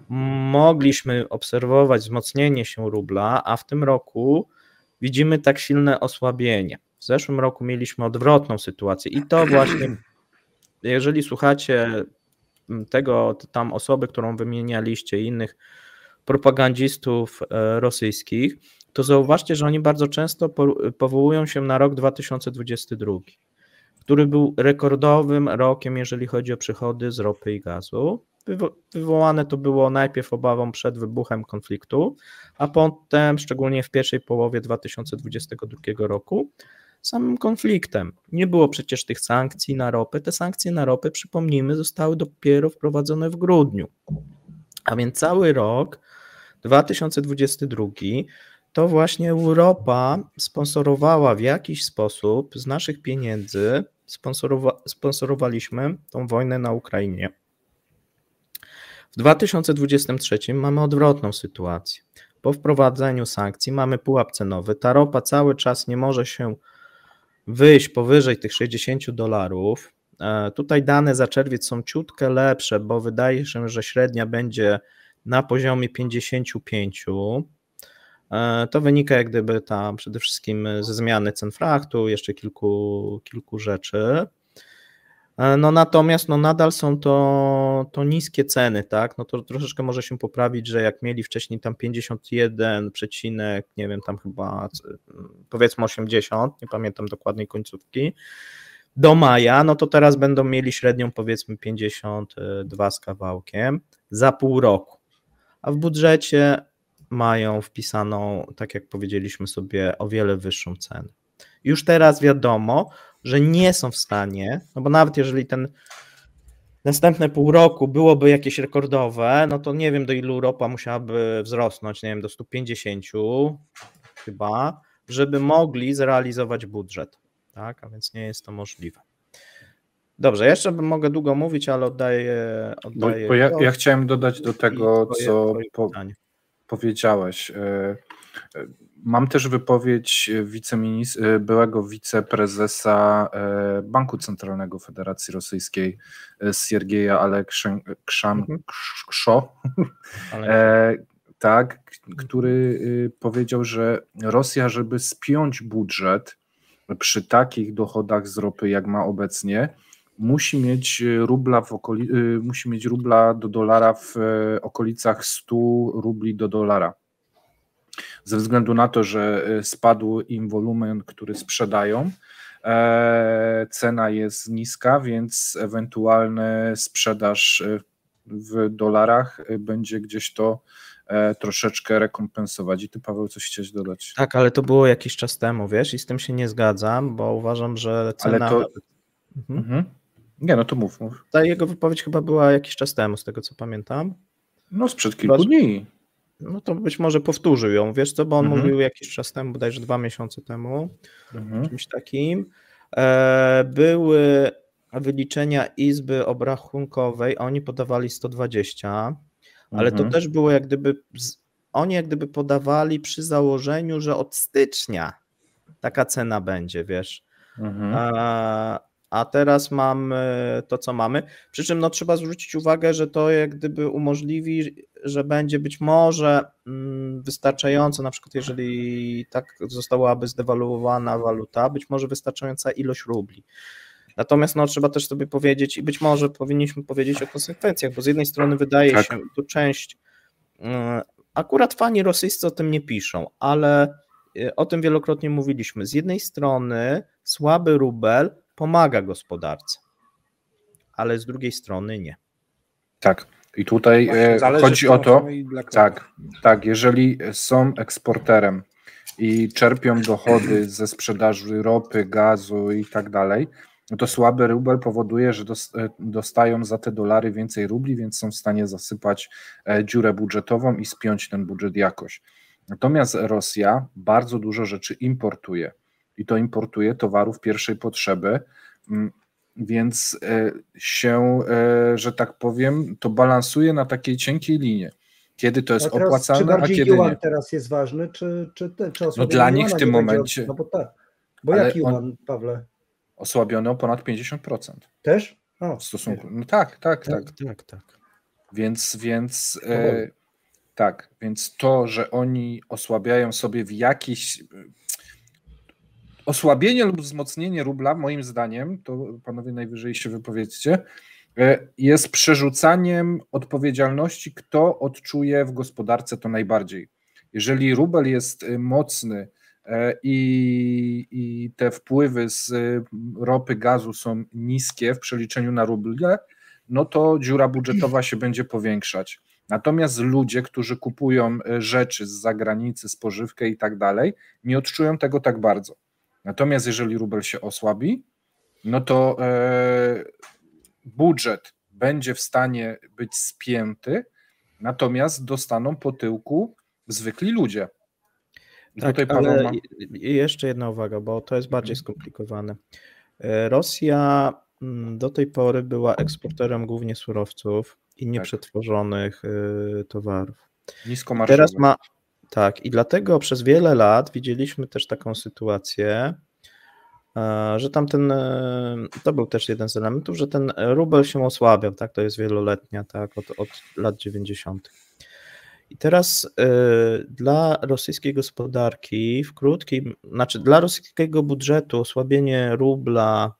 mogliśmy obserwować wzmocnienie się rubla, a w tym roku widzimy tak silne osłabienie. W zeszłym roku mieliśmy odwrotną sytuację i to właśnie, jeżeli słuchacie tego, tam osoby, którą wymienialiście, innych propagandzistów rosyjskich, to zauważcie, że oni bardzo często powołują się na rok 2022, który był rekordowym rokiem, jeżeli chodzi o przychody z ropy i gazu. Wywołane to było najpierw obawą przed wybuchem konfliktu, a potem, szczególnie w pierwszej połowie 2022 roku, samym konfliktem. Nie było przecież tych sankcji na ropę. Te sankcje na ropę, przypomnijmy, zostały dopiero wprowadzone w grudniu. A więc cały rok 2022 to właśnie Europa sponsorowała w jakiś sposób z naszych pieniędzy, sponsorowaliśmy tą wojnę na Ukrainie. W 2023 mamy odwrotną sytuację. Po wprowadzeniu sankcji mamy pułap cenowy. Ta ropa cały czas nie może się wyjść powyżej tych $60. Tutaj dane za czerwiec są ciutkę lepsze, bo wydaje się, że średnia będzie na poziomie 55. To wynika jak gdyby tam przede wszystkim ze zmiany cen frachtu, jeszcze kilku rzeczy. No natomiast nadal są to niskie ceny, tak? No to troszeczkę może się poprawić, że jak mieli wcześniej tam 51, nie wiem, tam chyba powiedzmy 80, nie pamiętam dokładnej końcówki, do maja, no to teraz będą mieli średnią powiedzmy 52 z kawałkiem za pół roku, a w budżecie mają wpisaną, tak jak powiedzieliśmy sobie, o wiele wyższą cenę. Już teraz wiadomo, że nie są w stanie, no bo nawet jeżeli ten następne pół roku byłoby jakieś rekordowe, no to nie wiem do ilu ropa musiałaby wzrosnąć, nie wiem, do 150 chyba, żeby mogli zrealizować budżet, tak, a więc nie jest to możliwe. Dobrze, jeszcze mogę długo mówić, ale oddaję bo ja chciałem dodać do tego, co powiedziałeś. Mam też wypowiedź byłego wiceprezesa Banku Centralnego Federacji Rosyjskiej Siergieja Alekszenko, tak, który powiedział, że Rosja, żeby spiąć budżet przy takich dochodach z ropy, jak ma obecnie, musi mieć rubla do dolara w okolicach 100 rubli do dolara. Ze względu na to, że spadł im wolumen, który sprzedają, cena jest niska, więc ewentualna sprzedaż w dolarach będzie gdzieś to troszeczkę rekompensować. I ty, Paweł, coś chciałeś dodać? Tak, ale to było jakiś czas temu, wiesz, i z tym się nie zgadzam, bo uważam, że cena... Ale to... Nie, no to mów. Ta jego wypowiedź chyba była jakiś czas temu, z tego co pamiętam. No sprzed kilku dni. No to być może powtórzył ją, wiesz co, bo on mówił jakiś czas temu, bodajże 2 miesiące temu, czymś takim. Były wyliczenia Izby Obrachunkowej, oni podawali 120, ale to też było jak gdyby, oni jak gdyby podawali przy założeniu, że od stycznia taka cena będzie, wiesz. A teraz mamy to, co mamy. Przy czym no, trzeba zwrócić uwagę, że to jak gdyby umożliwi, że będzie być może wystarczająco, na przykład jeżeli tak zostałaby zdewaluowana waluta, być może wystarczająca ilość rubli. Natomiast no, trzeba też sobie powiedzieć i być może powinniśmy powiedzieć o konsekwencjach, bo z jednej strony wydaje się, tu część, akurat fani rosyjscy o tym nie piszą, ale o tym wielokrotnie mówiliśmy. Z jednej strony słaby rubel pomaga gospodarce, ale z drugiej strony nie. Tak, i tutaj chodzi o to, tak, jeżeli są eksporterem i czerpią dochody ze sprzedaży ropy, gazu i tak dalej, no to słaby rubel powoduje, że dostają za te dolary więcej rubli, więc są w stanie zasypać dziurę budżetową i spiąć ten budżet jakoś. Natomiast Rosja bardzo dużo rzeczy importuje i to importuje towarów pierwszej potrzeby, więc się, że tak powiem, to balansuje na takiej cienkiej linie. Kiedy to jest opłacalne, a kiedy juan nie. teraz jest ważny, czy no dla nich w tym momencie... No bo jaki juan, Pawle? Osłabiony o ponad 50%. Też? W stosunku. No tak. Więc to, że oni osłabiają sobie w jakiś... Osłabienie lub wzmocnienie rubla, moim zdaniem, to panowie najwyżej się wypowiedzcie, jest przerzucaniem odpowiedzialności, kto odczuje w gospodarce to najbardziej. Jeżeli rubel jest mocny i te wpływy z ropy, gazu są niskie w przeliczeniu na ruble, no to dziura budżetowa się będzie powiększać. Natomiast ludzie, którzy kupują rzeczy z zagranicy, spożywkę i tak dalej, nie odczują tego tak bardzo. Natomiast jeżeli rubel się osłabi, no to budżet będzie w stanie być spięty, natomiast dostaną po tyłku zwykli ludzie. I Tak, tutaj ale jeszcze jedna uwaga, bo to jest bardziej skomplikowane. Rosja do tej pory była eksporterem głównie surowców i nieprzetworzonych towarów. Niskomarżowych. Teraz ma, tak, i dlatego przez wiele lat widzieliśmy też taką sytuację, że to był też jeden z elementów, że ten rubel się osłabiał, tak, to jest wieloletnia, tak, od lat 90. I teraz dla rosyjskiej gospodarki dla rosyjskiego budżetu osłabienie rubla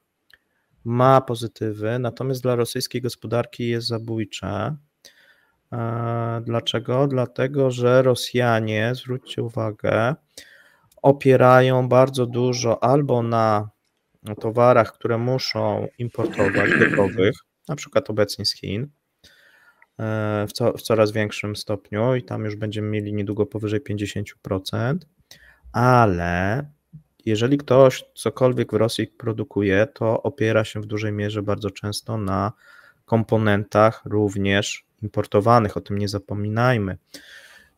ma pozytywy, natomiast dla rosyjskiej gospodarki jest zabójcze. Dlaczego? Dlatego, że Rosjanie, zwróćcie uwagę, opierają bardzo dużo albo na towarach, które muszą importować, gotowych, na przykład obecnie z Chin, w coraz większym stopniu i tam już będziemy mieli niedługo powyżej 50%, ale jeżeli ktoś cokolwiek w Rosji produkuje, to opiera się w dużej mierze bardzo często na komponentach również importowanych, o tym nie zapominajmy.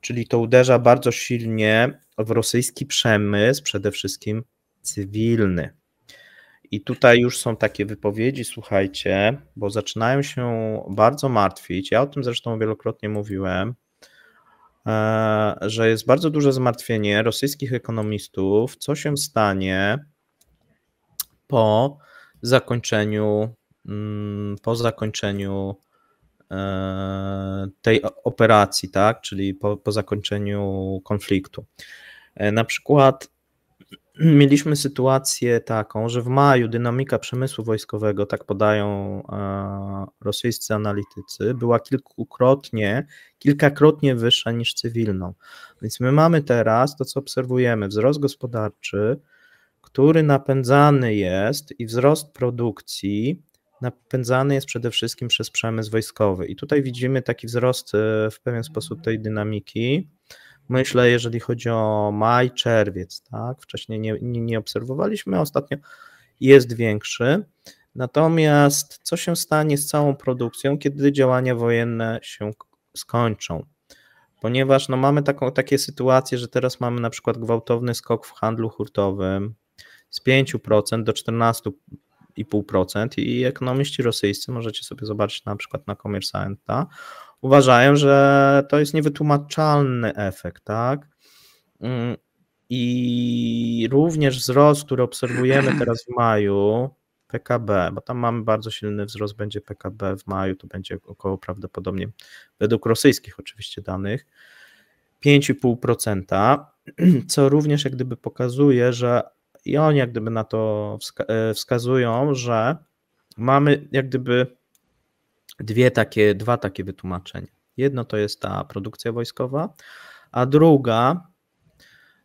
Czyli to uderza bardzo silnie w rosyjski przemysł, przede wszystkim cywilny. I tutaj już są takie wypowiedzi, słuchajcie, bo zaczynają się bardzo martwić, ja o tym zresztą wielokrotnie mówiłem, że jest bardzo duże zmartwienie rosyjskich ekonomistów, co się stanie po zakończeniu tej operacji, tak, czyli po zakończeniu konfliktu. Na przykład mieliśmy sytuację taką, że w maju dynamika przemysłu wojskowego, tak podają rosyjscy analitycy, była kilkakrotnie wyższa niż cywilną. Więc my mamy teraz to, co obserwujemy, wzrost gospodarczy, który napędzany jest i wzrost produkcji napędzany jest przede wszystkim przez przemysł wojskowy. I tutaj widzimy taki wzrost w pewien sposób tej dynamiki. Myślę, jeżeli chodzi o maj, czerwiec, tak? Wcześniej nie obserwowaliśmy, ostatnio jest większy. Natomiast co się stanie z całą produkcją, kiedy działania wojenne się skończą? Ponieważ mamy takie sytuacje, że teraz mamy na przykład gwałtowny skok w handlu hurtowym z 5% do 14,5% i ekonomiści rosyjscy, możecie sobie zobaczyć na przykład na Kommersanta, uważają, że to jest niewytłumaczalny efekt, tak? I również wzrost, który obserwujemy teraz w maju, PKB, bo tam mamy bardzo silny wzrost, będzie PKB w maju, to będzie około prawdopodobnie, według rosyjskich oczywiście danych, 5,5%, co również jak gdyby pokazuje, że i oni jak gdyby na to wskazują, że mamy jak gdyby dwa takie wytłumaczenia. Jedno to jest ta produkcja wojskowa, a druga,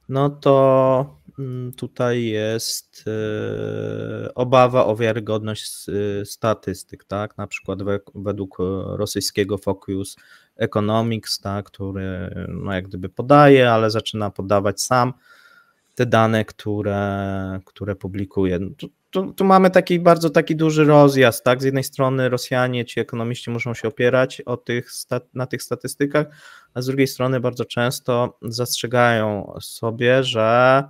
no to tutaj jest obawa o wiarygodność statystyk, tak? Na przykład według rosyjskiego Focus Economics, tak? Który no jak gdyby podaje, ale zaczyna podawać sam te dane, które publikuje. Tu mamy taki duży rozjazd, tak? Z jednej strony Rosjanie, ci ekonomiści muszą się opierać na tych statystykach, a z drugiej strony bardzo często zastrzegają sobie, że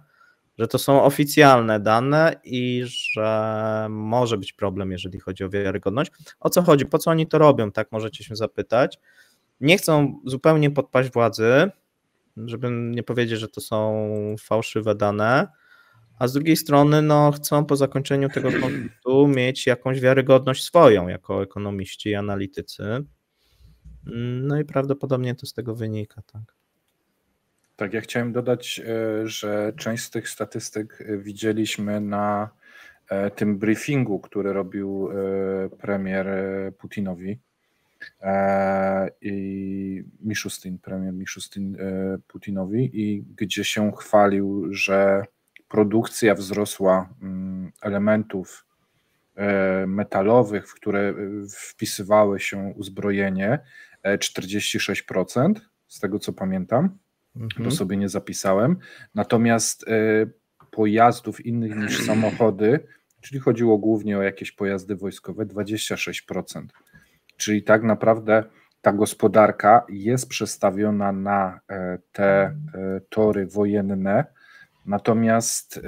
to są oficjalne dane i że może być problem, jeżeli chodzi o wiarygodność. O co chodzi? Po co oni to robią? Tak możecie się zapytać. Nie chcą zupełnie podpaść władzy, żeby nie powiedzieć, że to są fałszywe dane, a z drugiej strony no, chcą po zakończeniu tego konfliktu mieć jakąś wiarygodność swoją jako ekonomiści i analitycy. No i prawdopodobnie to z tego wynika, tak. Tak, ja chciałem dodać, że część z tych statystyk widzieliśmy na tym briefingu, który robił premier Putinowi. i premier Miszustin Putinowi, i gdzie się chwalił, że produkcja wzrosła elementów metalowych, w które wpisywały się uzbrojenie, 46%, z tego co pamiętam, bo sobie nie zapisałem. Natomiast pojazdów innych niż samochody, czyli chodziło głównie o jakieś pojazdy wojskowe, 26%. Czyli tak naprawdę ta gospodarka jest przestawiona na te tory wojenne, natomiast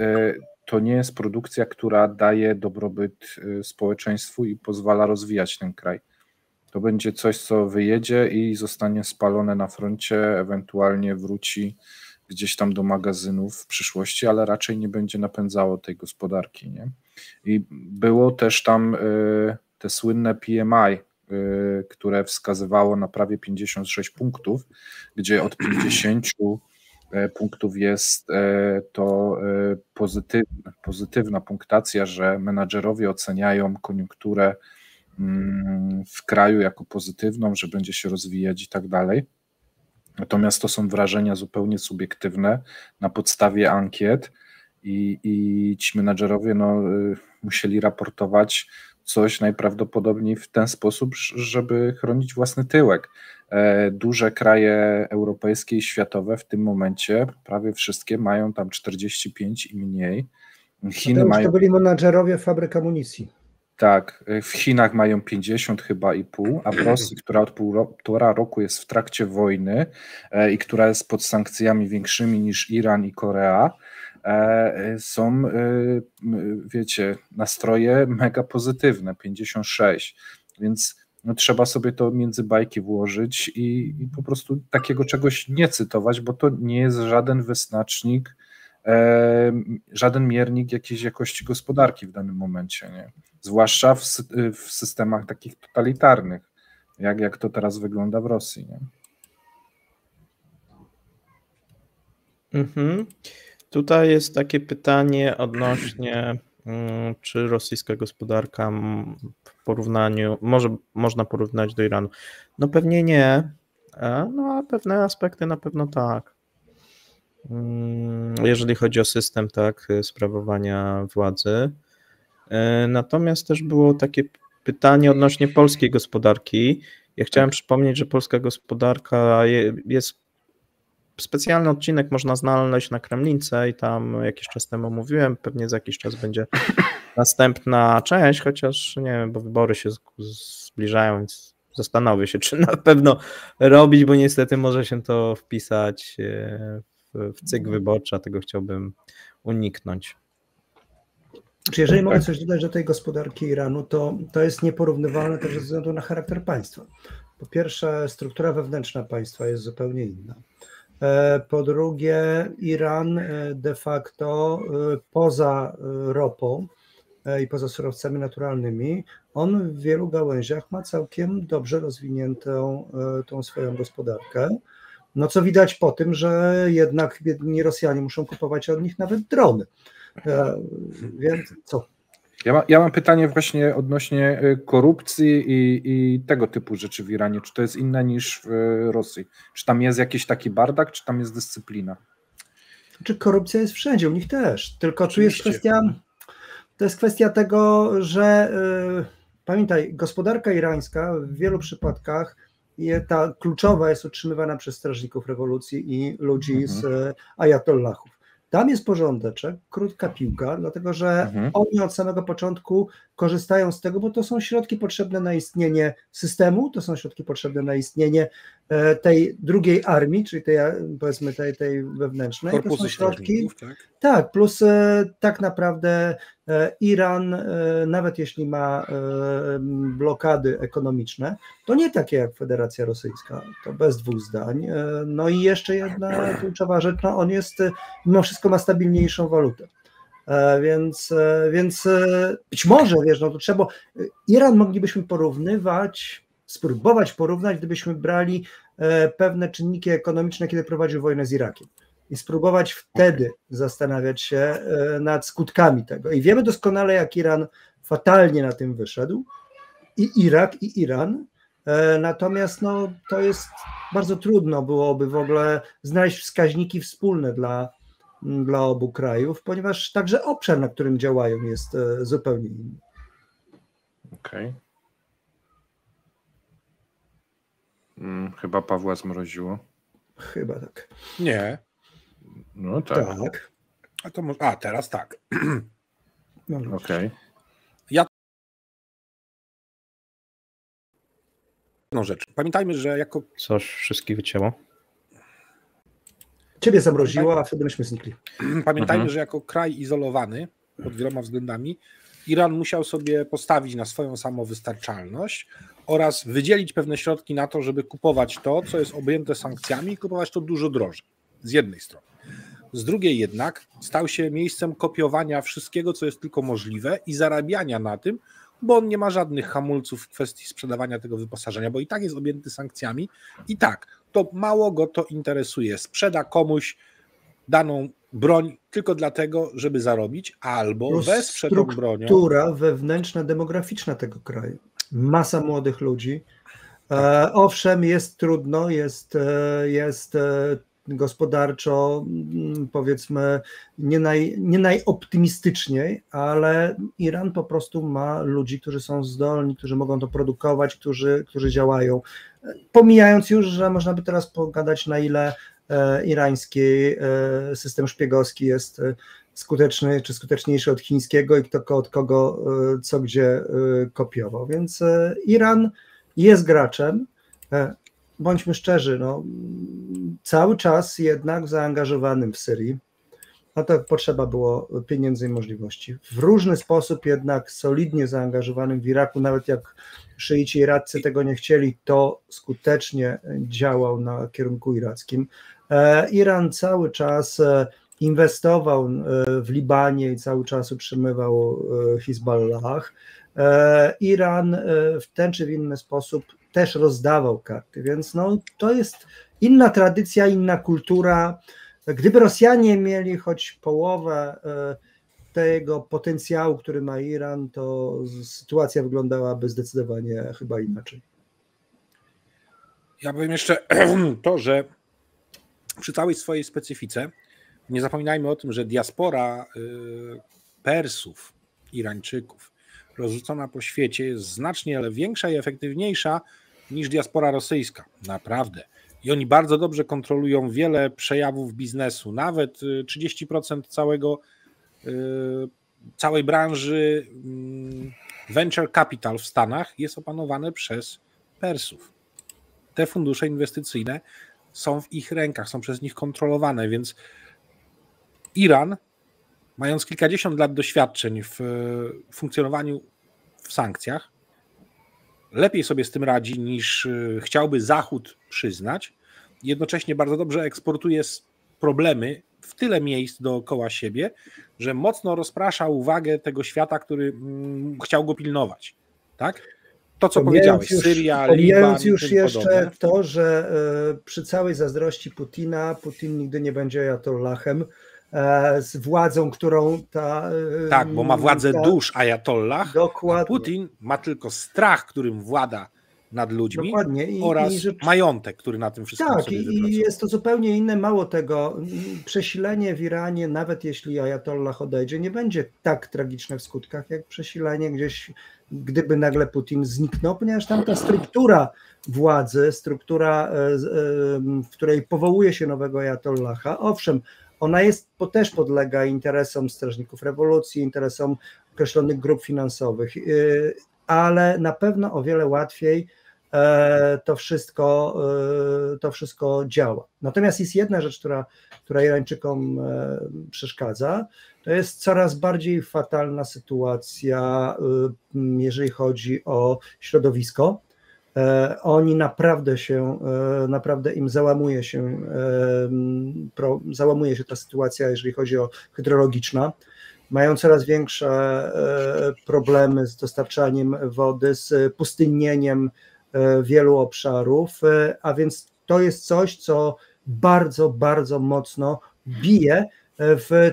to nie jest produkcja, która daje dobrobyt społeczeństwu i pozwala rozwijać ten kraj. To będzie coś, co wyjedzie i zostanie spalone na froncie, ewentualnie wróci gdzieś tam do magazynów w przyszłości, ale raczej nie będzie napędzało tej gospodarki, nie? I było też tam te słynne PMI, które wskazywało na prawie 56 punktów, gdzie od 50 punktów jest to pozytywna punktacja, że menadżerowie oceniają koniunkturę w kraju jako pozytywną, że będzie się rozwijać i tak dalej. Natomiast to są wrażenia zupełnie subiektywne na podstawie ankiet i ci menadżerowie musieli raportować coś najprawdopodobniej w ten sposób, żeby chronić własny tyłek. Duże kraje europejskie i światowe w tym momencie prawie wszystkie mają tam 45 i mniej. Chiny mają... To byli menadżerowie fabryk amunicji. Tak, w Chinach mają 50 chyba i pół, a w Rosji, która od półtora roku jest w trakcie wojny i która jest pod sankcjami większymi niż Iran i Korea, są, wiecie, nastroje mega pozytywne, 56, więc trzeba sobie to między bajki włożyć i po prostu takiego czegoś nie cytować, bo to nie jest żaden wyznacznik, żaden miernik jakiejś jakości gospodarki w danym momencie, nie? Zwłaszcza w systemach takich totalitarnych, jak to teraz wygląda w Rosji, nie? Tutaj jest takie pytanie odnośnie, czy rosyjska gospodarka w porównaniu, można porównać do Iranu. No pewnie nie, no a pewne aspekty na pewno tak. Jeżeli chodzi o system, tak, sprawowania władzy. Natomiast też było takie pytanie odnośnie polskiej gospodarki. Ja chciałem przypomnieć, że polska gospodarka jest specjalny odcinek, można znaleźć na Kremlince i tam jakiś czas temu mówiłem, pewnie za jakiś czas będzie następna część, chociaż nie wiem, bo wybory się zbliżają, więc zastanowię się, czy na pewno robić, bo niestety może się to wpisać w cykl wyborczy, a tego chciałbym uniknąć. Czy jeżeli mogę coś dodać do tej gospodarki Iranu, to jest nieporównywalne też ze względu na charakter państwa. Po pierwsze, struktura wewnętrzna państwa jest zupełnie inna. Po drugie, Iran de facto poza ropą i poza surowcami naturalnymi, on w wielu gałęziach ma całkiem dobrze rozwiniętą tą swoją gospodarkę. No co widać po tym, że jednak biedni Rosjanie muszą kupować od nich nawet drony. Więc co? Ja mam pytanie właśnie odnośnie korupcji i tego typu rzeczy w Iranie. Czy to jest inne niż w Rosji? Czy tam jest jakiś taki bardak, czy tam jest dyscyplina? Czy korupcja jest wszędzie, u nich też. Tylko tu jest kwestia tego, że pamiętaj, gospodarka irańska w wielu przypadkach ta kluczowa jest utrzymywana przez strażników rewolucji i ludzi z ajatollahów. Tam jest porządeczek, krótka piłka, dlatego że oni od samego początku korzystają z tego, bo to są środki potrzebne na istnienie systemu, to są środki potrzebne na istnienie tej drugiej armii, czyli tej, powiedzmy tej wewnętrznej. Korpusu to są środki, tak, plus tak naprawdę Iran, nawet jeśli ma blokady ekonomiczne, to nie takie jak Federacja Rosyjska, to bez dwóch zdań. No i jeszcze jedna kluczowa rzecz, no on jest, mimo wszystko ma stabilniejszą walutę. Więc być może, wiesz, no to trzeba, Iran moglibyśmy spróbować porównać, gdybyśmy brali pewne czynniki ekonomiczne, kiedy prowadził wojnę z Irakiem. I spróbować wtedy zastanawiać się nad skutkami tego. I wiemy doskonale, jak Iran fatalnie na tym wyszedł. I Irak, i Iran Natomiast no, to jest bardzo trudno byłoby w ogóle znaleźć wskaźniki wspólne dla obu krajów, ponieważ także obszar, na którym działają, jest zupełnie inny. Okej. Chyba Pawła zmroziło. Chyba tak. Nie. No tak. Tak. Teraz tak. No, Okej. Jedną rzecz. Pamiętajmy, że jako... Coś wszystkich wycięło. Ciebie zamroziło, a wtedy myśmy znikli. Pamiętajmy, że jako kraj izolowany pod wieloma względami, Iran musiał sobie postawić na swoją samowystarczalność oraz wydzielić pewne środki na to, żeby kupować to, co jest objęte sankcjami i kupować to dużo drożej. Z jednej strony. Z drugiej jednak stał się miejscem kopiowania wszystkiego, co jest tylko możliwe i zarabiania na tym, bo on nie ma żadnych hamulców w kwestii sprzedawania tego wyposażenia, bo i tak jest objęty sankcjami i tak, to mało go to interesuje. Sprzeda komuś daną broń tylko dlatego, żeby zarobić, albo wesprze tą bronią. Struktura wewnętrzna, demograficzna tego kraju. Masa młodych ludzi. Owszem, jest trudno, jest gospodarczo, powiedzmy, nie najoptymistyczniej, ale Iran po prostu ma ludzi, którzy są zdolni, którzy mogą to produkować, którzy działają. Pomijając już, że można by teraz pogadać, na ile irański system szpiegowski jest skuteczny czy skuteczniejszy od chińskiego i kto od kogo co gdzie kopiował. Więc Iran jest graczem. Bądźmy szczerzy, no, cały czas jednak zaangażowanym w Syrii, no to potrzeba było pieniędzy i możliwości. W różny sposób jednak solidnie zaangażowanym w Iraku, nawet jak szyici irakcy tego nie chcieli, to skutecznie działał na kierunku irackim. Iran cały czas inwestował w Libanie i cały czas utrzymywał Hizballah. Iran w ten czy w inny sposób też rozdawał karty, więc no, to jest inna tradycja, inna kultura. Gdyby Rosjanie mieli choć połowę tego potencjału, który ma Iran, to sytuacja wyglądałaby zdecydowanie chyba inaczej. Ja powiem jeszcze to, że przy całej swojej specyfice nie zapominajmy o tym, że diaspora Persów, Irańczyków rozrzucona po świecie jest znacznie większa i efektywniejsza niż diaspora rosyjska. Naprawdę. I oni bardzo dobrze kontrolują wiele przejawów biznesu. Nawet 30% całej branży venture capital w Stanach jest opanowane przez Persów. Te fundusze inwestycyjne są w ich rękach, są przez nich kontrolowane, więc Iran, mając kilkadziesiąt lat doświadczeń w funkcjonowaniu w sankcjach, lepiej sobie z tym radzi niż chciałby Zachód przyznać. Jednocześnie bardzo dobrze eksportuje problemy w tyle miejsc dookoła siebie, że mocno rozprasza uwagę tego świata, który chciał go pilnować. Tak? To, co powiedziałeś, Syria, Liban i już jeszcze podobne. to, że przy całej zazdrości Putina, Putin nigdy nie będzie ajatollahem, z władzą, którą ta... Tak, bo ma władzę dusz ajatollah, dokładnie. a Putin ma tylko strach, którym włada nad ludźmi. Dokładnie. Oraz majątek, który na tym wszystkim sobie wypracował. I jest to zupełnie inne. Mało tego, przesilenie w Iranie, nawet jeśli ajatollah odejdzie, nie będzie tak tragiczne w skutkach, jak przesilenie gdzieś, gdyby nagle Putin zniknął, ponieważ tam ta struktura władzy, struktura, w której powołuje się nowego ajatollaha, owszem, ona też podlega interesom strażników rewolucji, interesom określonych grup finansowych, ale na pewno o wiele łatwiej to wszystko działa. Natomiast jest jedna rzecz, która Irańczykom przeszkadza, to jest coraz bardziej fatalna sytuacja, jeżeli chodzi o środowisko. Oni naprawdę im załamuje się ta sytuacja, jeżeli chodzi o hydrologiczna. Mają coraz większe problemy z dostarczaniem wody, z pustynnieniem wielu obszarów, a więc to jest coś, co bardzo, bardzo mocno bije w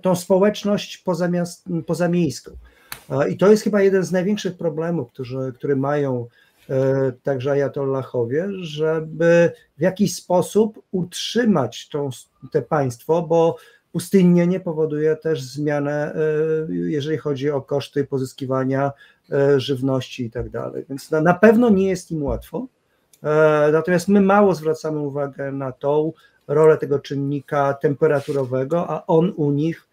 tą społeczność pozamiejską. I to jest chyba jeden z największych problemów, który mają także ajatollahowie, żeby w jakiś sposób utrzymać te państwo, bo pustynnienie powoduje też zmianę, jeżeli chodzi o koszty pozyskiwania żywności i tak dalej. Więc na pewno nie jest im łatwo. Natomiast my mało zwracamy uwagę na tą rolę tego czynnika temperaturowego, a on u nich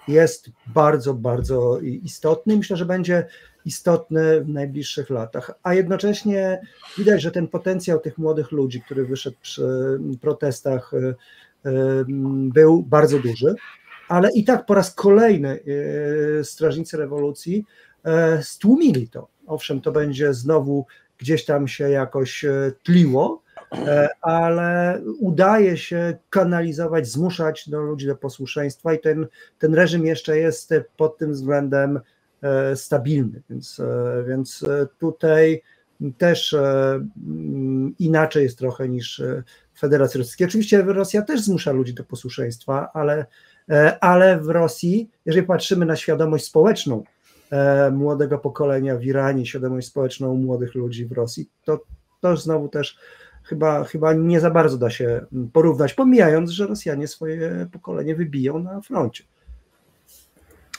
jest bardzo, bardzo istotny. Myślę, że będzie istotny w najbliższych latach. A jednocześnie widać, że ten potencjał tych młodych ludzi, który wyszedł przy protestach, był bardzo duży, ale i tak po raz kolejny strażnicy rewolucji stłumili to. Owszem, to będzie znowu gdzieś tam się jakoś tliło, ale udaje się kanalizować, zmuszać ludzi do posłuszeństwa i ten reżim jeszcze jest pod tym względem stabilny, więc tutaj też inaczej jest trochę niż w Federacji Rosyjskiej. Oczywiście Rosja też zmusza ludzi do posłuszeństwa, ale w Rosji, jeżeli patrzymy na świadomość społeczną młodego pokolenia w Iranie, świadomość społeczną młodych ludzi w Rosji, to znowu też chyba nie za bardzo da się porównać, pomijając, że Rosjanie swoje pokolenie wybiją na froncie.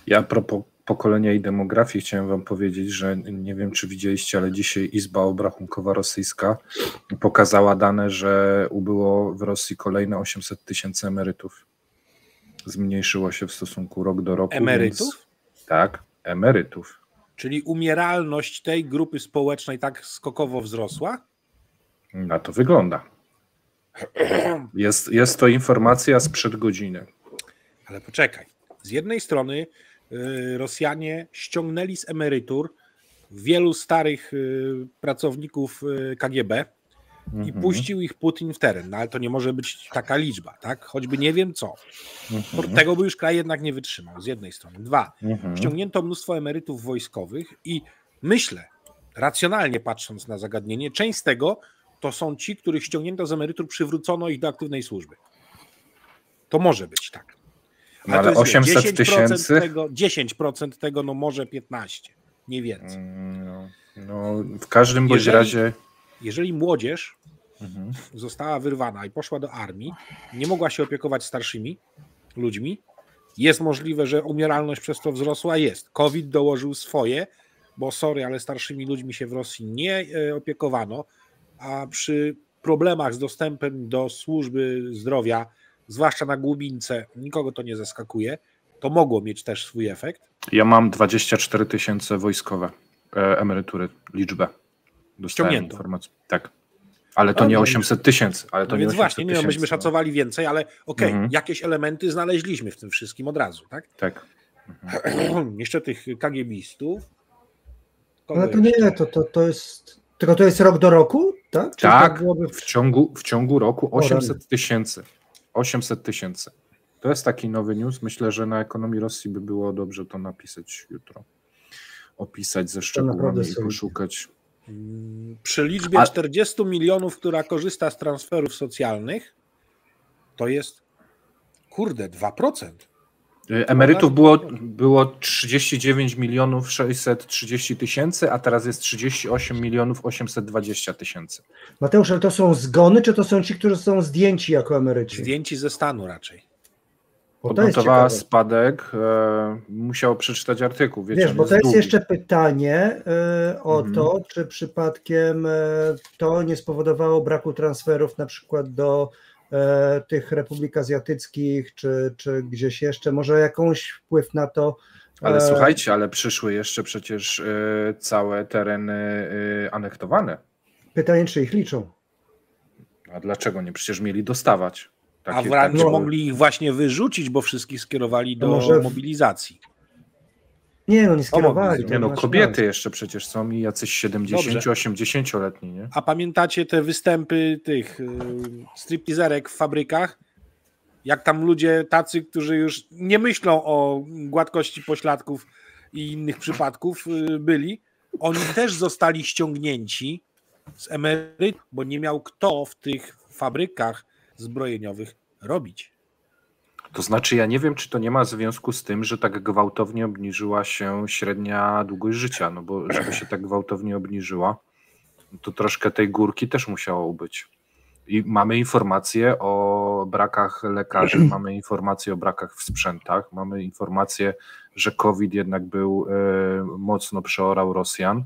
Ja a propos pokolenia i demografii chciałem wam powiedzieć, że nie wiem, czy widzieliście, ale dzisiaj Izba Obrachunkowa Rosyjska pokazała dane, że ubyło w Rosji kolejne 800 000 emerytów. Zmniejszyło się w stosunku rok do roku. Emerytów? Więc, tak, emerytów. Czyli umieralność tej grupy społecznej tak skokowo wzrosła? Na to wygląda. Jest to informacja sprzed godziny. Ale poczekaj. Z jednej strony Rosjanie ściągnęli z emerytur wielu starych pracowników KGB i puścił ich Putin w teren. No ale to nie może być taka liczba, tak? Choćby nie wiem co. Tego by już kraj jednak nie wytrzymał, z jednej strony. Dwa, ściągnięto mnóstwo emerytów wojskowych i myślę, racjonalnie patrząc na zagadnienie, część z tego to są ci, których ściągnięto z emerytur, przywrócono ich do aktywnej służby. To może być tak. Ale 800 000? 10% tego, no może 15, nie więcej. No, w każdym bądź razie... Jeżeli młodzież została wyrwana i poszła do armii, nie mogła się opiekować starszymi ludźmi, jest możliwe, że umieralność przez to wzrosła, jest. COVID dołożył swoje, bo sorry, ale starszymi ludźmi się w Rosji nie opiekowano, a przy problemach z dostępem do służby zdrowia, zwłaszcza na głubince, nikogo to nie zaskakuje, to mogło mieć też swój efekt. Ja mam 24 000 wojskowe emerytury, liczbę. Dostałem informację. Tak. Ale to nie 800 000. Ale to no nie więc 800 właśnie, 000. myśmy szacowali więcej, ale okej, jakieś elementy znaleźliśmy w tym wszystkim od razu, tak? Tak. Jeszcze tych KGB-istów. Ale to nie, to jest... Tylko to jest rok do roku, tak? Czy tak, byłoby... w ciągu roku 800 000. 800 000. To jest taki nowy news. Myślę, że na ekonomii Rosji by było dobrze to napisać jutro. Opisać ze szczegółami i poszukać. Przy liczbie 40 milionów, która korzysta z transferów socjalnych, to jest 2%. Emerytów było 39 630 000, a teraz jest 38 820 000. Mateusz, ale to są zgony, czy to są ci, którzy są zdjęci jako emeryci? Zdjęci ze stanu raczej. Odnotowała spadek, musiał przeczytać artykuł. Wiesz, bo to jest jeszcze pytanie o to, czy przypadkiem to nie spowodowało braku transferów na przykład do tych republik azjatyckich, czy gdzieś jeszcze, może jakąś wpływ na to. Ale słuchajcie, ale przyszły jeszcze przecież całe tereny anektowane. Pytanie, czy ich liczą? A dlaczego nie? Przecież mieli dostawać. A wręcz mogli ich właśnie wyrzucić, bo wszystkich skierowali do mobilizacji. Nie skierowali. Kobiety jeszcze przecież są i jacyś 70-80-letni, nie? A pamiętacie te występy tych stripteaserek w fabrykach? Jak tam ludzie tacy, którzy już nie myślą o gładkości pośladków i innych przypadków byli, oni też zostali ściągnięci z emerytur, bo nie miał kto w tych fabrykach zbrojeniowych robić. To znaczy, ja nie wiem, czy to nie ma związku z tym, że tak gwałtownie obniżyła się średnia długość życia, no bo żeby się tak gwałtownie obniżyła, to troszkę tej górki też musiało być. I mamy informacje o brakach lekarzy, mamy informacje o brakach w sprzętach, mamy informacje, że COVID jednak był mocno przeorał Rosjan,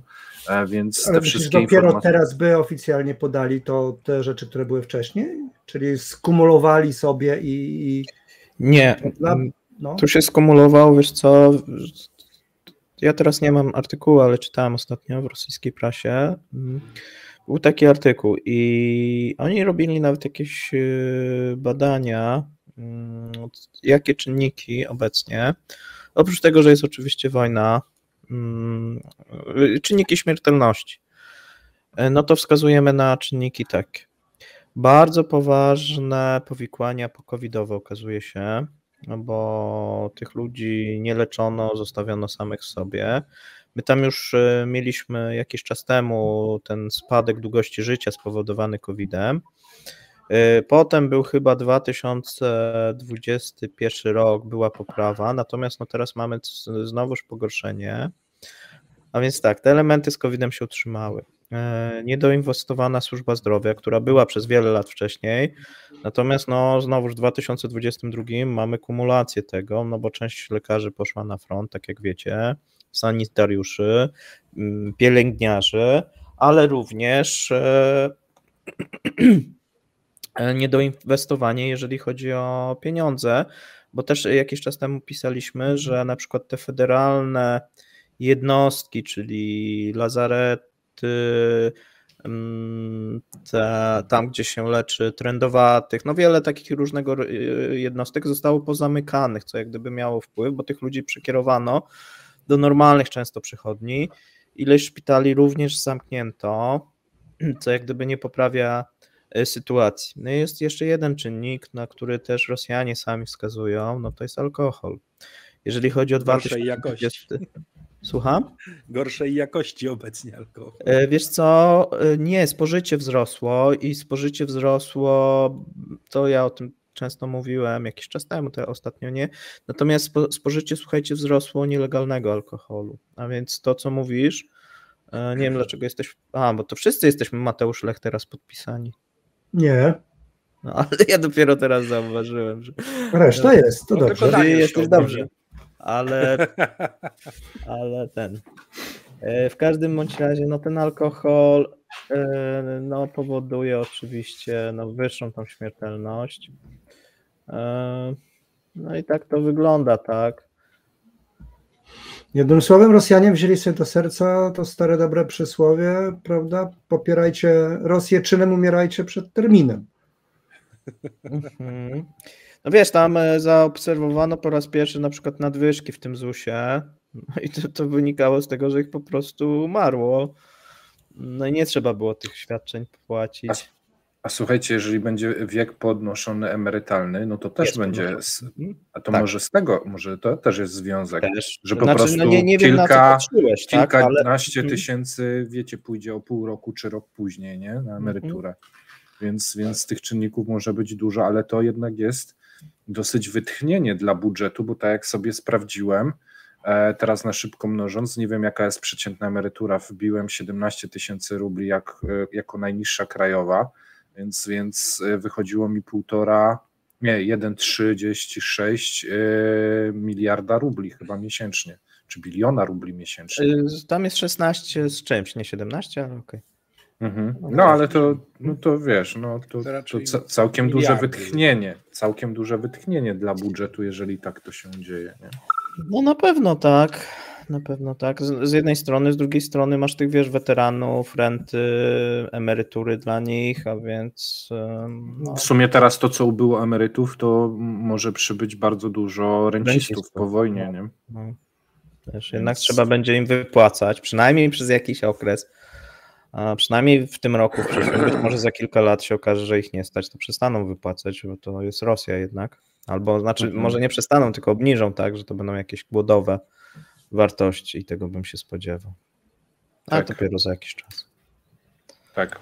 więc Ale te myślisz, wszystkie dopiero informacje... teraz by oficjalnie podali to te rzeczy, które były wcześniej? Czyli skumulowali sobie i Nie, no. tu się skumulowało, wiesz co, ja teraz nie mam artykułu, ale czytałem ostatnio w rosyjskiej prasie, był taki artykuł i oni robili nawet jakieś badania, jakie czynniki obecnie, oprócz tego, że jest oczywiście wojna, czynniki śmiertelności, no to wskazujemy na czynniki takie. Bardzo poważne powikłania pokowidowe okazuje się, no bo tych ludzi nie leczono, zostawiono samych sobie. My tam już mieliśmy jakiś czas temu ten spadek długości życia spowodowany COVID-em. Potem był chyba 2021 rok, była poprawa, natomiast no teraz mamy znowuż pogorszenie. A więc tak, te elementy z COVID-em się utrzymały. Niedoinwestowana służba zdrowia, która była przez wiele lat wcześniej, natomiast no znowuż w 2022 mamy kumulację tego, no bo część lekarzy poszła na front, tak jak wiecie, sanitariuszy, pielęgniarzy, ale również niedoinwestowanie, jeżeli chodzi o pieniądze, bo też jakiś czas temu pisaliśmy, że na przykład te federalne jednostki, czyli lazarety, tam gdzie się leczy trędowatych, no wiele takich różnego jednostek zostało pozamykanych, co jak gdyby miało wpływ, bo tych ludzi przekierowano do normalnych często przychodni. Ileś szpitali również zamknięto, co jak gdyby nie poprawia sytuacji. No i jest jeszcze jeden czynnik, na który też Rosjanie sami wskazują, no to jest alkohol. Jeżeli chodzi o Gorszej jakości. Słucham? Gorszej jakości obecnie alkohol. Wiesz co, nie, spożycie wzrosło i spożycie wzrosło, to ja o tym często mówiłem jakiś czas temu, to ostatnio nie, natomiast spożycie, słuchajcie, wzrosło nielegalnego alkoholu, a więc to, co mówisz, nie wiem dlaczego jesteś, bo to wszyscy jesteśmy, Mateusz Lech, teraz podpisani. Nie. No ale ja dopiero teraz zauważyłem, że... Reszta jest, to No, dobrze. tylko Jesteś dobrze. Ale w każdym bądź razie, no ten alkohol no, powoduje oczywiście no, wyższą tą śmiertelność. No i tak to wygląda, tak. Jednym słowem, Rosjanie wzięli sobie do serca to stare dobre przysłowie, prawda? Popierajcie Rosję czynem, umierajcie przed terminem. No wiesz, tam zaobserwowano po raz pierwszy na przykład nadwyżki w tym ZUS-ie, no i to wynikało z tego, że ich po prostu umarło. No i nie trzeba było tych świadczeń płacić. A słuchajcie, jeżeli będzie wiek podnoszony emerytalny, no to też Jest będzie, a to tak. może z tego, może to też jest związek, Też. że po Znaczy, prostu no nie wiem, na co patrzyłeś, tak? kilkanaście tysięcy, wiecie, pójdzie o pół roku czy rok później, nie, na emeryturę. Więc tych czynników może być dużo, ale to jednak jest dosyć wytchnienie dla budżetu, bo tak jak sobie sprawdziłem, teraz na szybko mnożąc, nie wiem jaka jest przeciętna emerytura, wbiłem 17 000 rubli jako najniższa krajowa, więc wychodziło mi 1,36 miliarda rubli chyba miesięcznie, czy biliona rubli miesięcznie. Tam jest 16 z czymś, nie 17, ale okej. No ale to wiesz, to całkiem duże wytchnienie dla budżetu, jeżeli tak to się dzieje, nie? No na pewno tak. Z jednej strony, z drugiej strony masz tych, wiesz, weteranów, renty, emerytury dla nich, a więc... No. W sumie teraz to, co ubyło emerytów, to może przybyć bardzo dużo rencistów po wojnie, nie? No. Też jednak trzeba będzie im wypłacać, przynajmniej przez jakiś okres. A przynajmniej w tym roku, być może za kilka lat się okaże, że ich nie stać, to przestaną wypłacać, bo to jest Rosja jednak. Albo znaczy, może nie przestaną, tylko obniżą, tak, że to będą jakieś głodowe wartości i tego bym się spodziewał. A dopiero za jakiś czas. Tak.